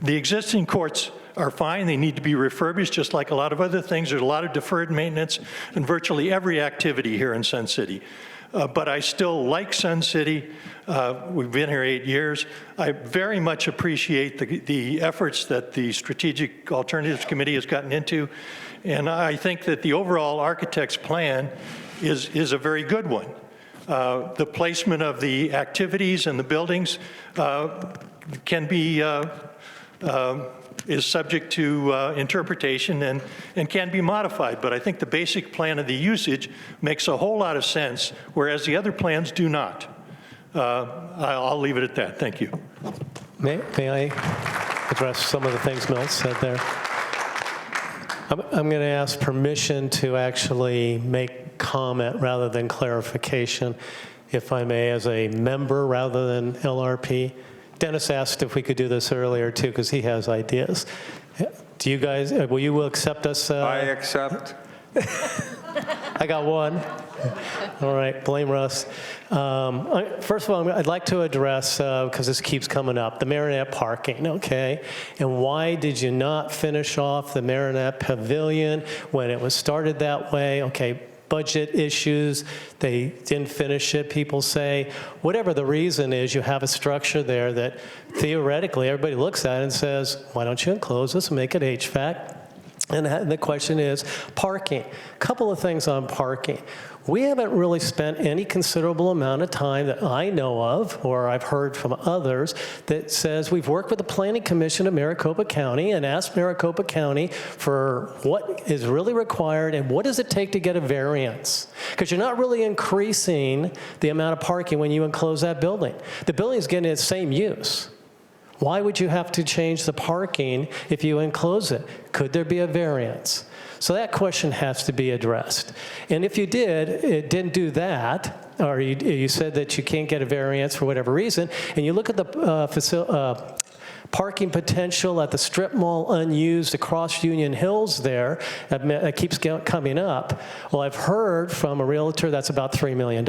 S8: The existing courts are fine. They need to be refurbished, just like a lot of other things. There's a lot of deferred maintenance in virtually every activity here in Sun City. But I still like Sun City. We've been here 8 years. I very much appreciate the efforts that the Strategic Alternatives Committee has gotten into. And I think that the overall architect's plan is a very good one. The placement of the activities and the buildings can be is subject to interpretation and can be modified. But I think the basic plan of the usage makes a whole lot of sense, whereas the other plans do not. I'll leave it at that. Thank you.
S3: May I address some of the things Milt said there? I'm going to ask permission to actually make comment rather than clarification, if I may, as a member rather than LRP. Dennis asked if we could do this earlier too, because he has ideas. Do you guys, will you accept us?
S6: I accept.
S3: I got one. All right, blame Russ. First of all, I'd like to address, because this keeps coming up, the Marinette parking, okay? And why did you not finish off the Marinette Pavilion when it was started that way? Okay, budget issues, they didn't finish it, people say. Whatever the reason is, you have a structure there that theoretically everybody looks at and says, why don't you enclose this and make it HVAC? And the question is parking. A couple of things on parking. We haven't really spent any considerable amount of time that I know of, or I've heard from others, that says we've worked with the Planning Commission of Maricopa County and asked Maricopa County for what is really required and what does it take to get a variance. Because you're not really increasing the amount of parking when you enclose that building. The building is getting its same use. Why would you have to change the parking if you enclose it? Could there be a variance? So that question has to be addressed. And if you didn't do that, or you said that you can't get a variance for whatever reason, and you look at the parking potential at the strip mall unused across Union Hills there, that keeps coming up, well, I've heard from a realtor that's about $3 million.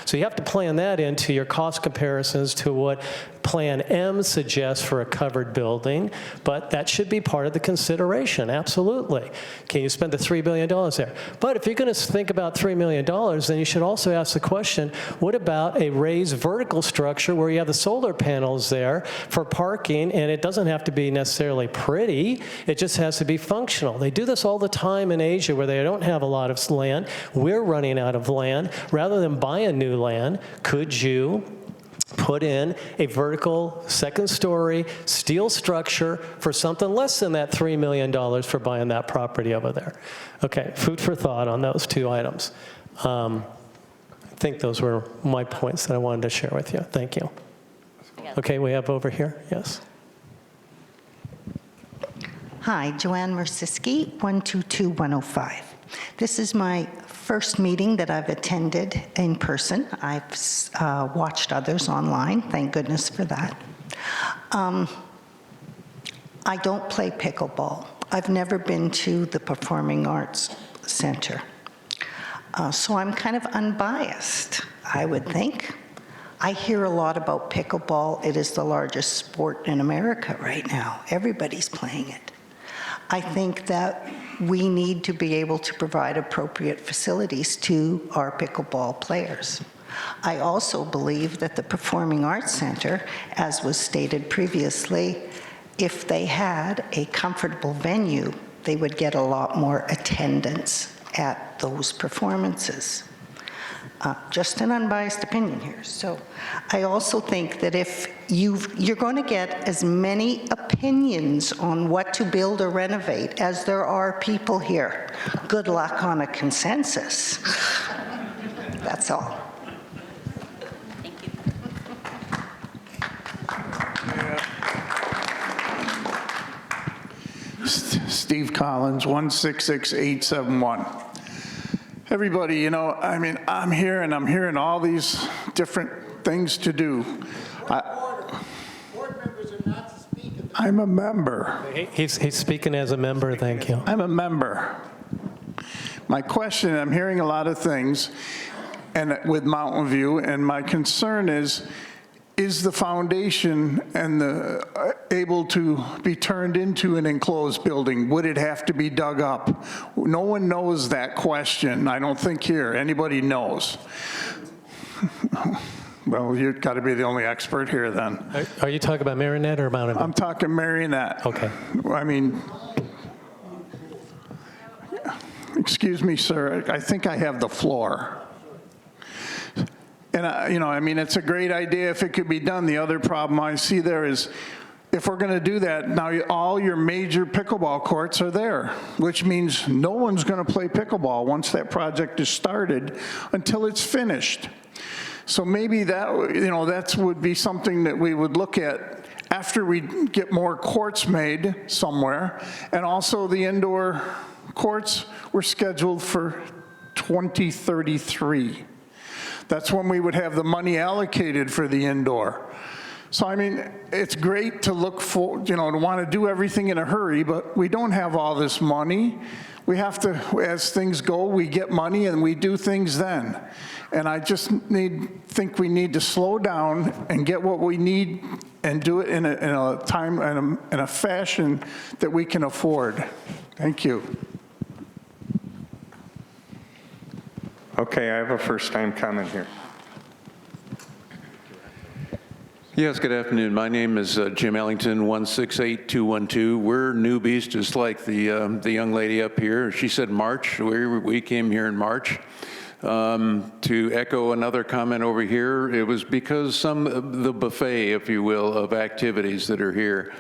S3: So you have to plan that into your cost comparisons to what Plan M suggests for a covered building, but that should be part of the consideration, absolutely. Can you spend the $3 billion there? But if you're going to think about $3 million, then you should also ask the question, what about a raised vertical structure where you have the solar panels there for parking, and it doesn't have to be necessarily pretty, it just has to be functional. They do this all the time in Asia where they don't have a lot of land. We're running out of land. Rather than buying new land, could you put in a vertical second-story steel structure for something less than that $3 million for buying that property over there? Okay, food for thought on those two items. I think those were my points that I wanted to share with you. Thank you. Okay, we have over here, yes.
S1: Hi, Joanne Mersiski, 122105. This is my first meeting that I've attended in person. I've watched others online, thank goodness for that. I don't play pickleball. I've never been to the Performing Arts Center. So I'm kind of unbiased, I would think. I hear a lot about pickleball. It is the largest sport in America right now. Everybody's playing it. I think that we need to be able to provide appropriate facilities to our pickleball players. I also believe that the Performing Arts Center, as was stated previously, if they had a comfortable venue, they would get a lot more attendance at those performances. Just an unbiased opinion here. So I also think that if you're going to get as many opinions on what to build or renovate as there are people here, good luck on a consensus. That's all.
S18: Thank you.
S9: Steve Collins, 166871. Everybody, you know, I mean, I'm hearing all these different things to do.
S13: Board members are not to speak.
S9: I'm a member.
S3: He's speaking as a member, thank you.
S9: I'm a member. My question, I'm hearing a lot of things and with Mountain View, and my concern is the foundation and able to be turned into an enclosed building? Would it have to be dug up? No one knows that question. I don't think here anybody knows. Well, you've got to be the only expert here then.
S3: Are you talking about Marinette or Mountain View?
S9: I'm talking Marinette.
S3: Okay.
S9: I mean, excuse me, sir, I think I have the floor. And, you know, I mean, it's a great idea if it could be done. The other problem I see there is if we're going to do that, now all your major pickleball courts are there, which means no one's going to play pickleball once that project is started until it's finished. So maybe that, you know, that would be something that we would look at after we get more courts made somewhere, and also the indoor courts were scheduled for 2033. That's when we would have the money allocated for the indoor. So I mean, it's great to look for, to want to do everything in a hurry, but we don't have all this money. We have to, as things go, we get money and we do things then. And I just think we need to slow down and get what we need and do it in a time and in a fashion that we can afford. Thank you.
S6: Okay, I have a first-time comment here.
S4: Yes, good afternoon. My name is Jim Ellington, 168212. We're newbies, just like the young lady up here. She said March. We came here in March. To echo another comment over here, it was because the buffet, if you will, of activities that are here.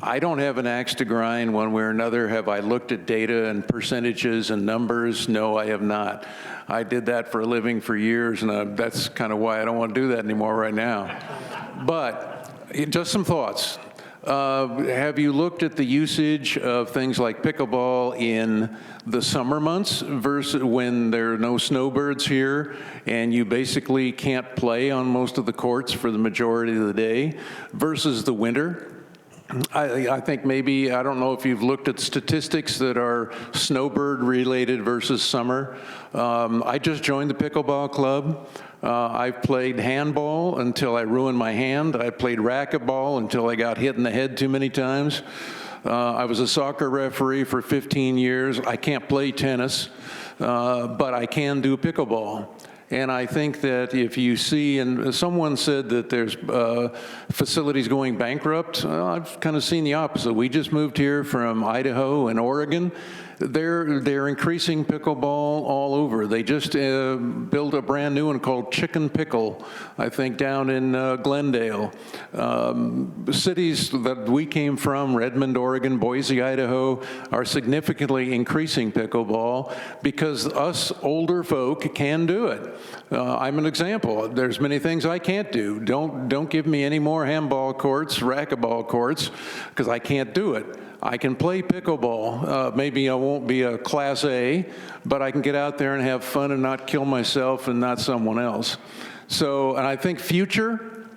S4: I don't have an axe to grind one way or another. Have I looked at data and percentages and numbers? No, I have not. I did that for a living for years, and that's kind of why I don't want to do that anymore right now. But just some thoughts. Have you looked at the usage of things like pickleball in the summer months versus when there are no snowbirds here and you basically can't play on most of the courts for the majority of the day versus the winter? I think maybe, I don't know if you've looked at statistics that are snowbird related versus summer. I just joined the pickleball club. I've played handball until I ruined my hand. I played racquetball until I got hit in the head too many times. I was a soccer referee for 15 years. I can't play tennis, but I can do pickleball. And I think that if you see, and someone said that there's facilities going bankrupt, I've kind of seen the opposite. We just moved here from Idaho and Oregon. They're increasing pickleball all over. They just built a brand new one called Chicken Pickle, I think, down in Glendale. Cities that we came from, Redmond, Oregon, Boise, Idaho, are significantly increasing pickleball because us older folk can do it. I'm an example. There's many things I can't do. Don't give me any more handball courts, racquetball courts, because I can't do it. I can play pickleball. Maybe I won't be a Class A, but I can get out there and have fun and not kill myself and not someone else. So, and I think future,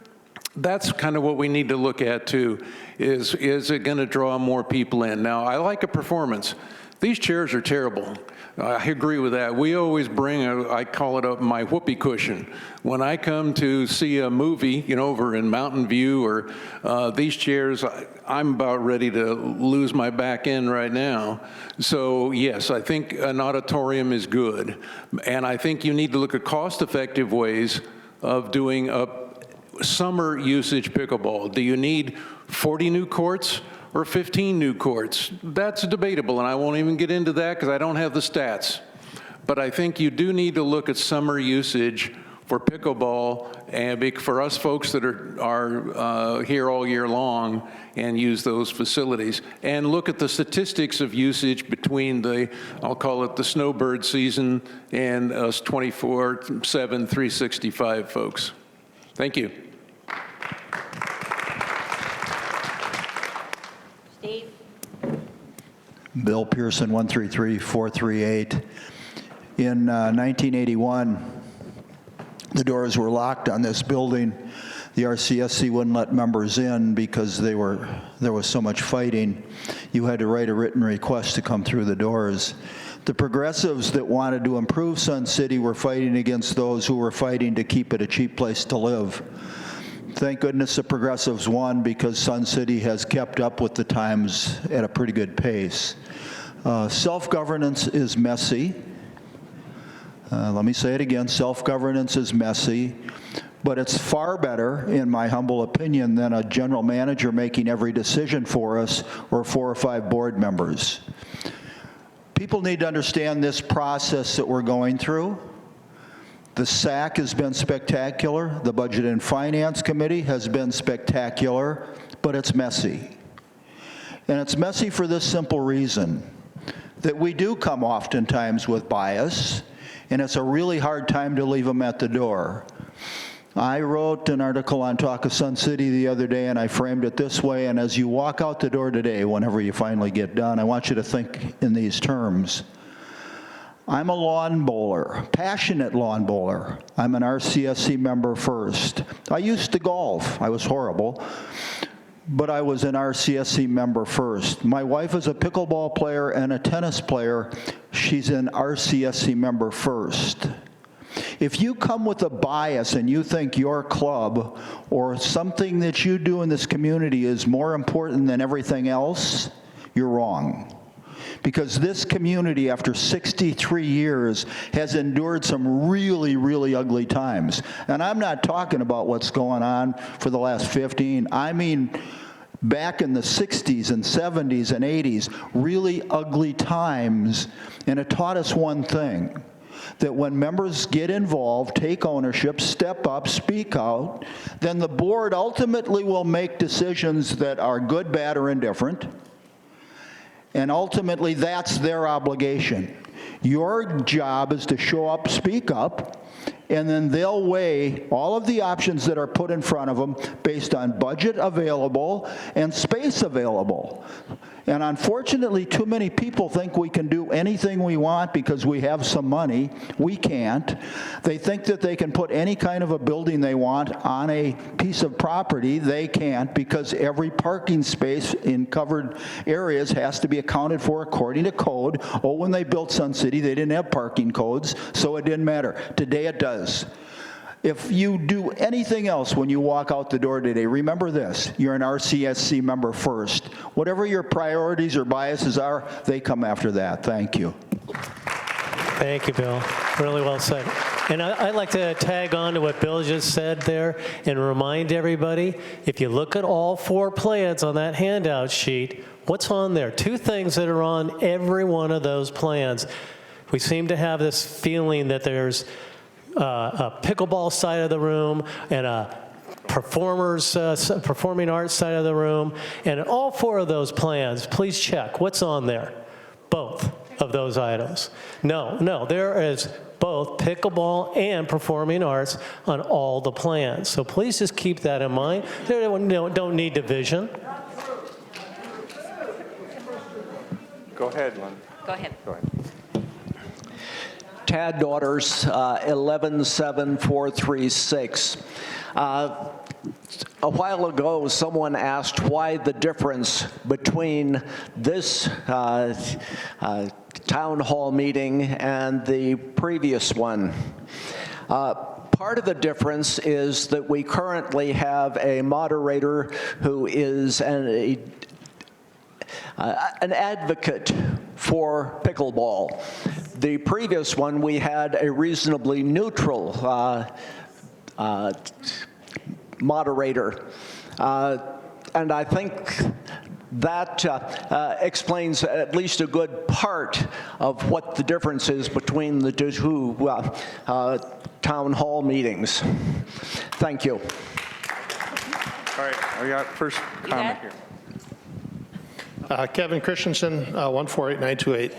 S4: that's kind of what we need to look at too, is it going to draw more people in? Now, I like a performance. These chairs are terrible. I agree with that. We always bring, I call it my whoopee cushion. When I come to see a movie, over in Mountain View or these chairs, I'm about ready to lose my back end right now. So yes, I think an auditorium is good. And I think you need to look at cost-effective ways of doing a summer usage pickleball. Do you need 40 new courts or 15 new courts? That's debatable, and I won't even get into that because I don't have the stats. But I think you do need to look at summer usage for pickleball and for us folks that are here all year long and use those facilities. And look at the statistics of usage between I'll call it the snowbird season and us 24/7, 365 folks. Thank you.
S18: Steve?
S11: Bill Pearson, 133438. In 1981, the doors were locked on this building. The RCSC wouldn't let members in because there was so much fighting. You had to write a written request to come through the doors. The progressives that wanted to improve Sun City were fighting against those who were fighting to keep it a cheap place to live. Thank goodness the progressives won because Sun City has kept up with the times at a pretty good pace. Self-governance is messy. Let me say it again, self-governance is messy, but it's far better, in my humble opinion, than a general manager making every decision for us or 4 or 5 board members. People need to understand this process that we're going through. The SAC has been spectacular. The Budget and Finance Committee has been spectacular, but it's messy. And it's messy for this simple reason, that we do come oftentimes with bias, and it's a really hard time to leave them at the door. I wrote an article on Talk of Sun City the other day, and I framed it this way, and as you walk out the door today, whenever you finally get done, I want you to think in these terms. I'm a lawn bowler, passionate lawn bowler. I'm an RCSC member first. I used to golf. I was horrible, but I was an RCSC member first. My wife is a pickleball player and a tennis player. She's an RCSC member first. If you come with a bias and you think your club or something that you do in this community is more important than everything else, you're wrong. Because this community, after 63 years, has endured some really, really ugly times. And I'm not talking about what's going on for the last 15. I mean, back in the 60s and 70s and 80s, really ugly times. And it taught us one thing, that when members get involved, take ownership, step up, speak out, then the board ultimately will make decisions that are good, bad, or indifferent. And ultimately, that's their obligation. Your job is to show up, speak up, and then they'll weigh all of the options that are put in front of them based on budget available and space available. And unfortunately, too many people think we can do anything we want because we have some money. We can't. They think that they can put any kind of a building they want on a piece of property. They can't, because every parking space in covered areas has to be accounted for according to code. Oh, when they built Sun City, they didn't have parking codes, so it didn't matter. Today it does. If you do anything else when you walk out the door today, remember this: you're an RCSC member first. Whatever your priorities or biases are, they come after that. Thank you.
S3: Thank you, Bill. Really well said. And I'd like to tag on to what Bill just said there and remind everybody, if you look at all 4 plans on that handout sheet, what's on there? 2 things that are on every one of those plans. We seem to have this feeling that there's a pickleball side of the room and a performing arts side of the room. And in all 4 of those plans, please check what's on there. Both of those items. No, there is both pickleball and performing arts on all the plans. So please just keep that in mind. They don't need division.
S6: Go ahead, Lynn.
S18: Go ahead.
S6: Go ahead.
S10: Tad Daughters, 117436. A while ago, someone asked why the difference between this town hall meeting and the previous one. Part of the difference is that we currently have a moderator who is an advocate for pickleball. The previous one, we had a reasonably neutral moderator. And I think that explains at least a good part of what the difference is between the 2 town hall meetings. Thank you.
S6: All right, I got first comment here.
S12: Kevin Christensen, 148928.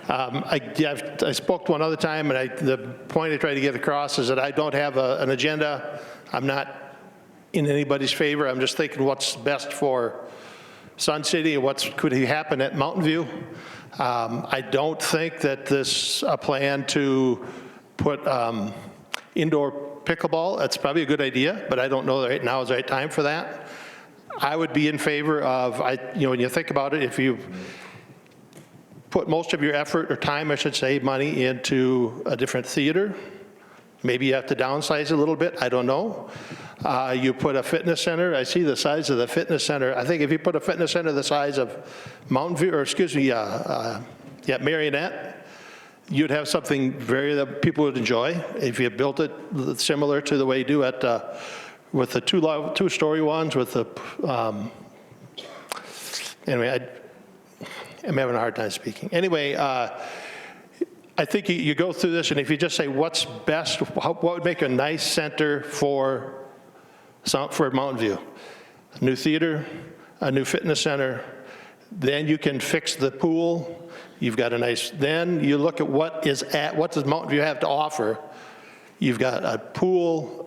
S12: I spoke one other time, and the point I tried to get across is that I don't have an agenda. I'm not in anybody's favor. I'm just thinking what's best for Sun City and what could happen at Mountain View. I don't think that this plan to put indoor pickleball, that's probably a good idea, but I don't know that right now is the right time for that. I would be in favor of, when you think about it, if you put most of your effort or time, I should say, money into a different theater, maybe you have to downsize a little bit, I don't know. You put a fitness center, I see the size of the fitness center. I think if you put a fitness center the size of Mountain View, or excuse me, Marionette, you'd have something that people would enjoy if you built it similar to the way you do at with the 2-story ones with the, anyway, I'm having a hard time speaking. Anyway, I think you go through this, and if you just say what's best, what would make a nice center for Mountain View? A new theater, a new fitness center, then you can fix the pool. You've got then you look at what does Mountain View have to offer. You've got a pool,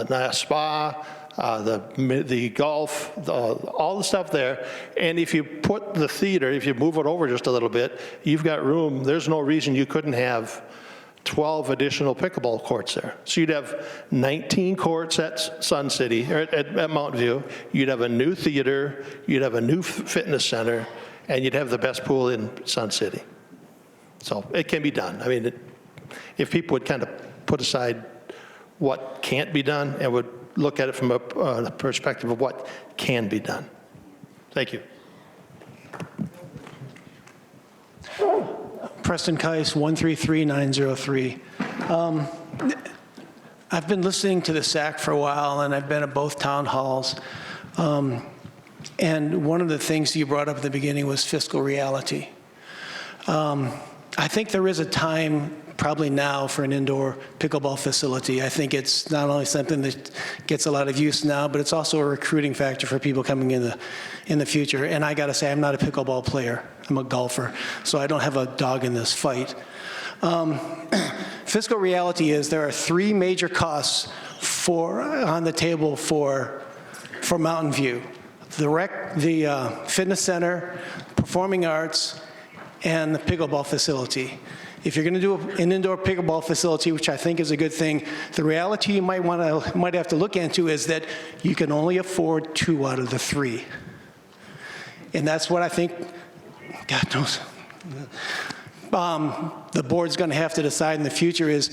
S12: nice spa, the golf, all the stuff there. And if you put the theater, if you move it over just a little bit, you've got room. There's no reason you couldn't have 12 additional pickleball courts there. So you'd have 19 courts at Sun City, or at Mountain View. You'd have a new theater, you'd have a new fitness center, and you'd have the best pool in Sun City. So it can be done. I mean, if people would kind of put aside what can't be done and would look at it from a perspective of what can be done. Thank you.
S2: Preston Keiss, 133903. I've been listening to the SAC for a while, and I've been at both town halls. And one of the things you brought up at the beginning was fiscal reality. I think there is a time, probably now, for an indoor pickleball facility. I think it's not only something that gets a lot of use now, but it's also a recruiting factor for people coming in the future. And I got to say, I'm not a pickleball player. I'm a golfer, so I don't have a dog in this fight. Fiscal reality is there are three major costs on the table for Mountain View: the fitness center, performing arts, and the pickleball facility. If you're going to do an indoor pickleball facility, which I think is a good thing, the reality you might have to look into is that you can only afford 2 out of the 3. And that's what I think, God knows, the board's going to have to decide in the future is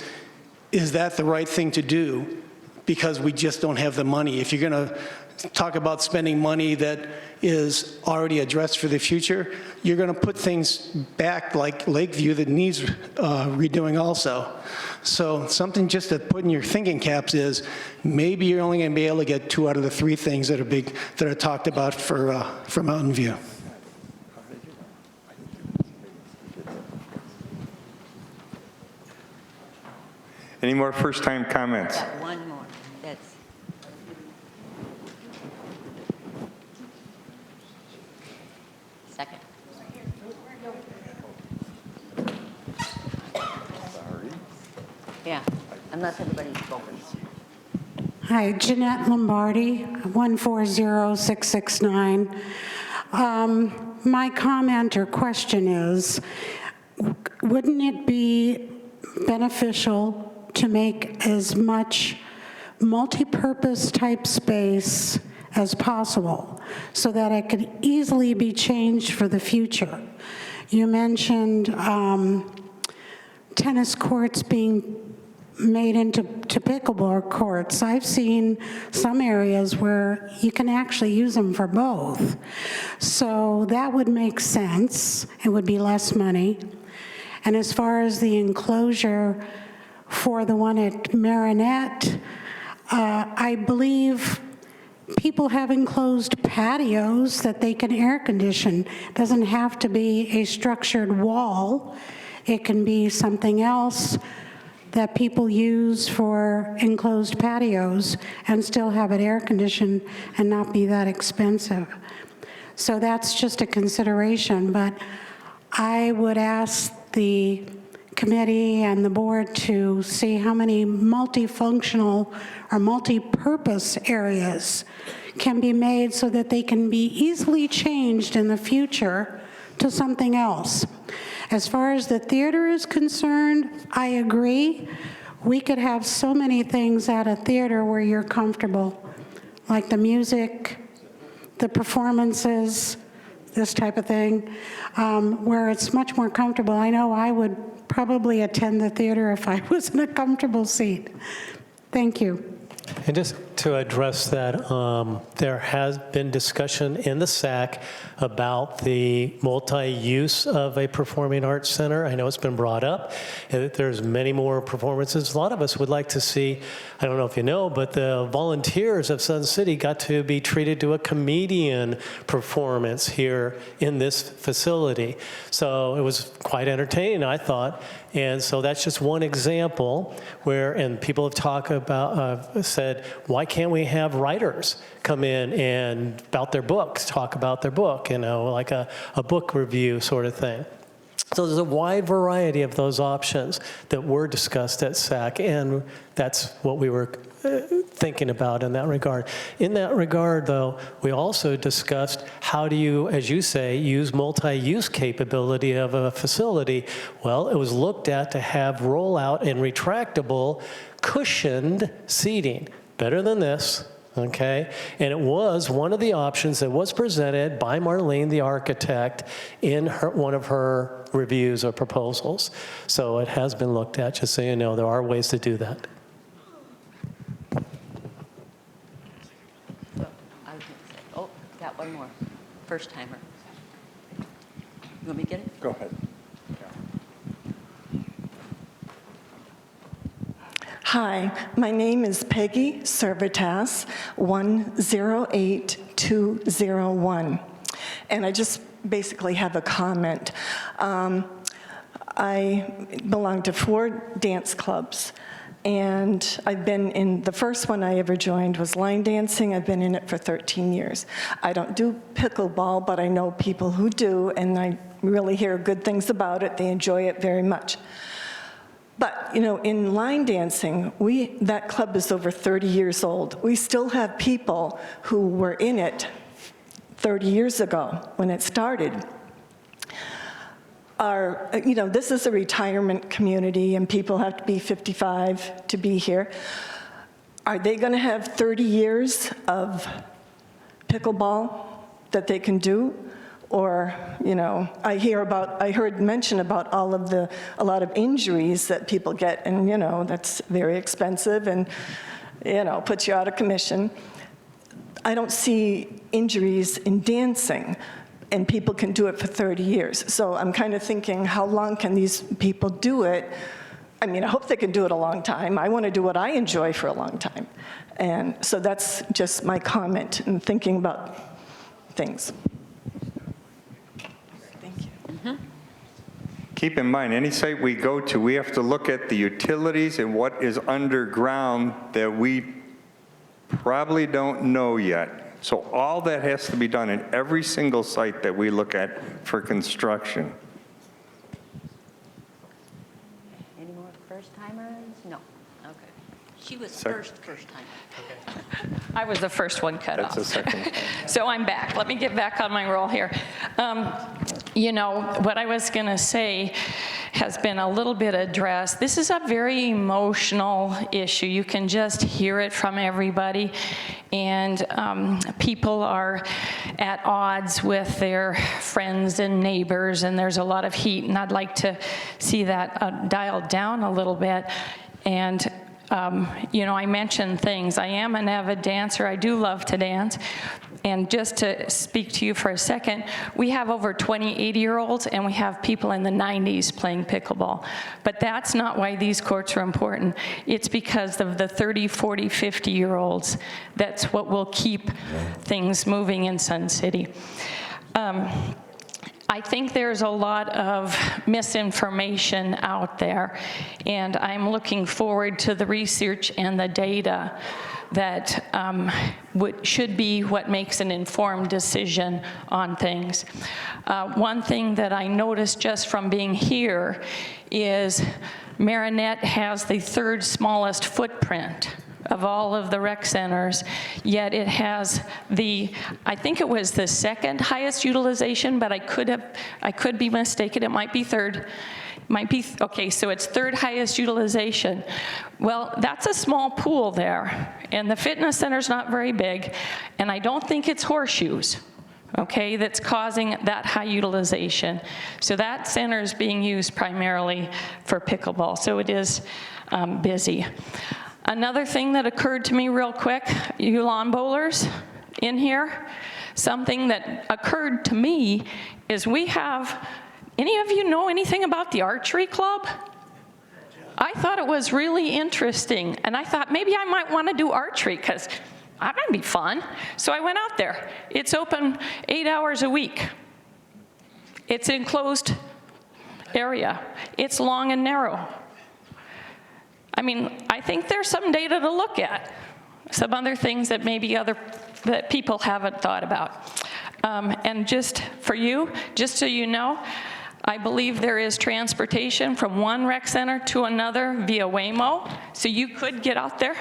S2: that the right thing to do? Because we just don't have the money. If you're going to talk about spending money that is already addressed for the future, you're going to put things back like Lakeview that needs redoing also. So something just to put in your thinking caps is maybe you're only going to be able to get 2 out of the 3 things that are talked about for Mountain View.
S6: Any more first-time comments?
S14: One more. That's second. Yeah, unless everybody's spoken.
S23: Hi, Jeanette Lombardi, 140669. My comment or question is, wouldn't it be beneficial to make as much multi-purpose type space as possible so that it could easily be changed for the future? You mentioned tennis courts being made into pickleball courts. I've seen some areas where you can actually use them for both. So that would make sense. It would be less money. And as far as the enclosure for the one at Marinette, I believe people have enclosed patios that they can air condition. It doesn't have to be a structured wall. It can be something else that people use for enclosed patios and still have it air conditioned and not be that expensive. So that's just a consideration, but I would ask the committee and the board to see how many multifunctional or multi-purpose areas can be made so that they can be easily changed in the future to something else. As far as the theater is concerned, I agree. We could have so many things at a theater where you're comfortable, like the music, the performances, this type of thing, where it's much more comfortable. I know I would probably attend the theater if I was in a comfortable seat. Thank you.
S3: And just to address that, there has been discussion in the SAC about the multi-use of a performing arts center. I know it's been brought up. There's many more performances. A lot of us would like to see, I don't know if you know, but the volunteers of Sun City got to be treated to a comedian performance here in this facility. So it was quite entertaining, I thought. And so that's just one example where, and people have talked about, said, why can't we have writers come in and about their books, talk about their book, you know, like a book review sort of thing. So there's a wide variety of those options that were discussed at SAC, and that's what we were thinking about in that regard. In that regard, though, we also discussed how do you, as you say, use multi-use capability of a facility. Well, it was looked at to have rollout and retractable cushioned seating. Better than this. Okay, and it was one of the options that was presented by Marlene, the architect, in one of her reviews or proposals. So it has been looked at, just so you know, there are ways to do that.
S14: I was going to say, oh, got one more. First timer. You want me to get it?
S6: Go ahead.
S15: Hi, my name is Peggy Servitas, 108201, and I just basically have a comment. I belong to 4 dance clubs, and I've been in, the first one I ever joined was line dancing. I've been in it for 13 years. I don't do pickleball, but I know people who do, and I really hear good things about it. They enjoy it very much. But, you know, in line dancing, that club is over 30 years old. We still have people who were in it 30 years ago when it started. You know, this is a retirement community, and people have to be 55 to be here. Are they going to have 30 years of pickleball that they can do? Or, you know, I heard mention about a lot of injuries that people get, and, you know, that's very expensive and, you know, puts you out of commission. I don't see injuries in dancing, and people can do it for 30 years. So I'm kind of thinking, how long can these people do it? I mean, I hope they can do it a long time. I want to do what I enjoy for a long time. And so that's just my comment and thinking about things.
S6: Keep in mind, any site we go to, we have to look at the utilities and what is underground that we probably don't know yet. So all that has to be done in every single site that we look at for construction.
S14: Any more first-timers? No. Okay. She was first time.
S7: I was the first one cut off.
S6: That's the second.
S7: So I'm back. Let me get back on my roll here. You know, what I was going to say has been a little bit addressed. This is a very emotional issue. You can just hear it from everybody. And people are at odds with their friends and neighbors, and there's a lot of heat. And I'd like to see that dialed down a little bit. And you know, I mentioned things. I am an avid dancer. I do love to dance. And just to speak to you for a second, we have over 20 80-year-olds, and we have people in the 90s playing pickleball. But that's not why these courts are important. It's because of the 30, 40, 50-year-olds. That's what will keep things moving in Sun City. I think there's a lot of misinformation out there, and I'm looking forward to the research and the data that should be what makes an informed decision on things. One thing that I noticed just from being here is Marinette has the 3rd smallest footprint of all of the rec centers, yet it has I think it was the 2nd highest utilization, but I could be mistaken. It might be 3rd. Okay, so it's 3rd highest utilization. Well, that's a small pool there, and the fitness center's not very big, and I don't think it's horseshoes, okay, that's causing that high utilization. So that center is being used primarily for pickleball, so it is busy. Another thing that occurred to me real quick, you lawn bowlers in here, something that occurred to me is we have, any of you know anything about the archery club? I thought it was really interesting, and I thought maybe I might want to do archery because that might be fun. So I went out there. It's open 8 hours a week. It's an enclosed area. It's long and narrow. I mean, I think there's some data to look at, some other things that maybe that people haven't thought about. And just for you, just so you know,
S16: I believe there is transportation from one rec center to another via Waymo, so you could get out there.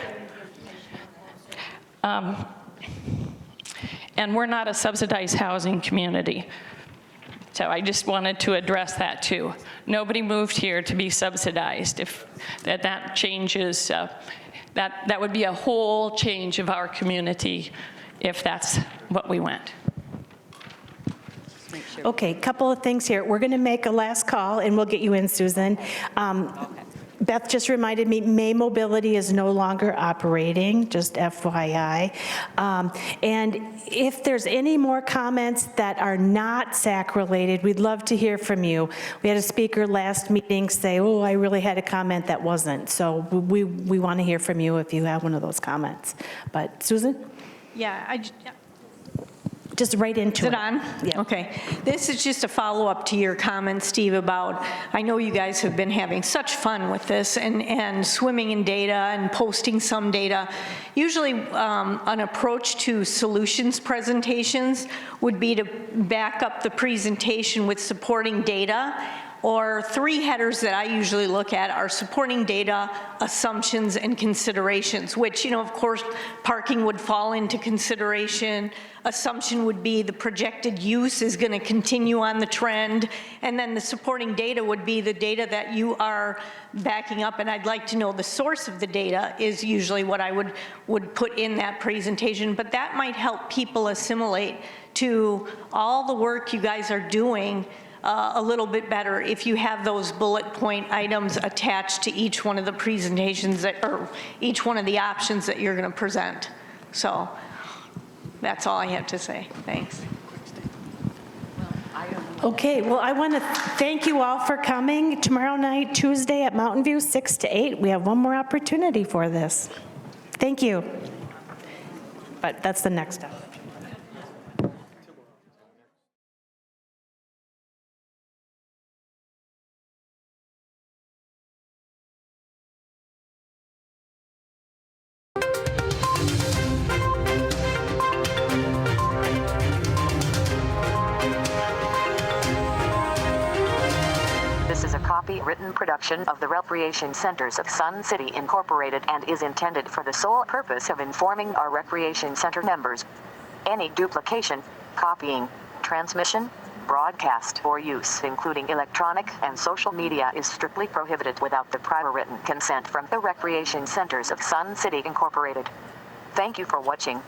S16: And we're not a subsidized housing community. So I just wanted to address that too. Nobody moved here to be subsidized. If that changes, that would be a whole change of our community if that's what we went.
S17: Okay, couple of things here. We're going to make a last call, and we'll get you in, Susan. Beth just reminded me, May Mobility is no longer operating, just FYI. And if there's any more comments that are not SAC-related, we'd love to hear from you. We had a speaker last meeting say, oh, I really had a comment that wasn't. So we want to hear from you if you have one of those comments. But Susan?
S19: Yeah,
S17: just right into it.
S19: Is it on? Yeah. Okay. This is just a follow-up to your comment, Steve, about, I know you guys have been having such fun with this and swimming in data and posting some data. Usually an approach to solutions presentations would be to back up the presentation with supporting data, or three headers that I usually look at are supporting data, assumptions, and considerations, which, you know, of course, parking would fall into consideration. Assumption would be the projected use is going to continue on the trend, and then the supporting data would be the data that you are backing up, and I'd like to know the source of the data is usually what I would put in that presentation, but that might help people assimilate to all the work you guys are doing a little bit better if you have those bullet point items attached to each one of the presentations or each one of the options that you're going to present. So that's all I have to say. Thanks.
S17: Okay, well, I want to thank you all for coming. Tomorrow night, Tuesday at Mountain View, 6 to 8, we have one more opportunity for this. Thank you. But that's the next step.
S24: This is a copyrighted production of the Recreation Centers of Sun City Incorporated and is intended for the sole purpose of informing our Recreation Center members. Any duplication, copying, transmission, broadcast, or use, including electronic and social media, is strictly prohibited without the prior written consent from the Recreation Centers of Sun City Incorporated. Thank you for watching.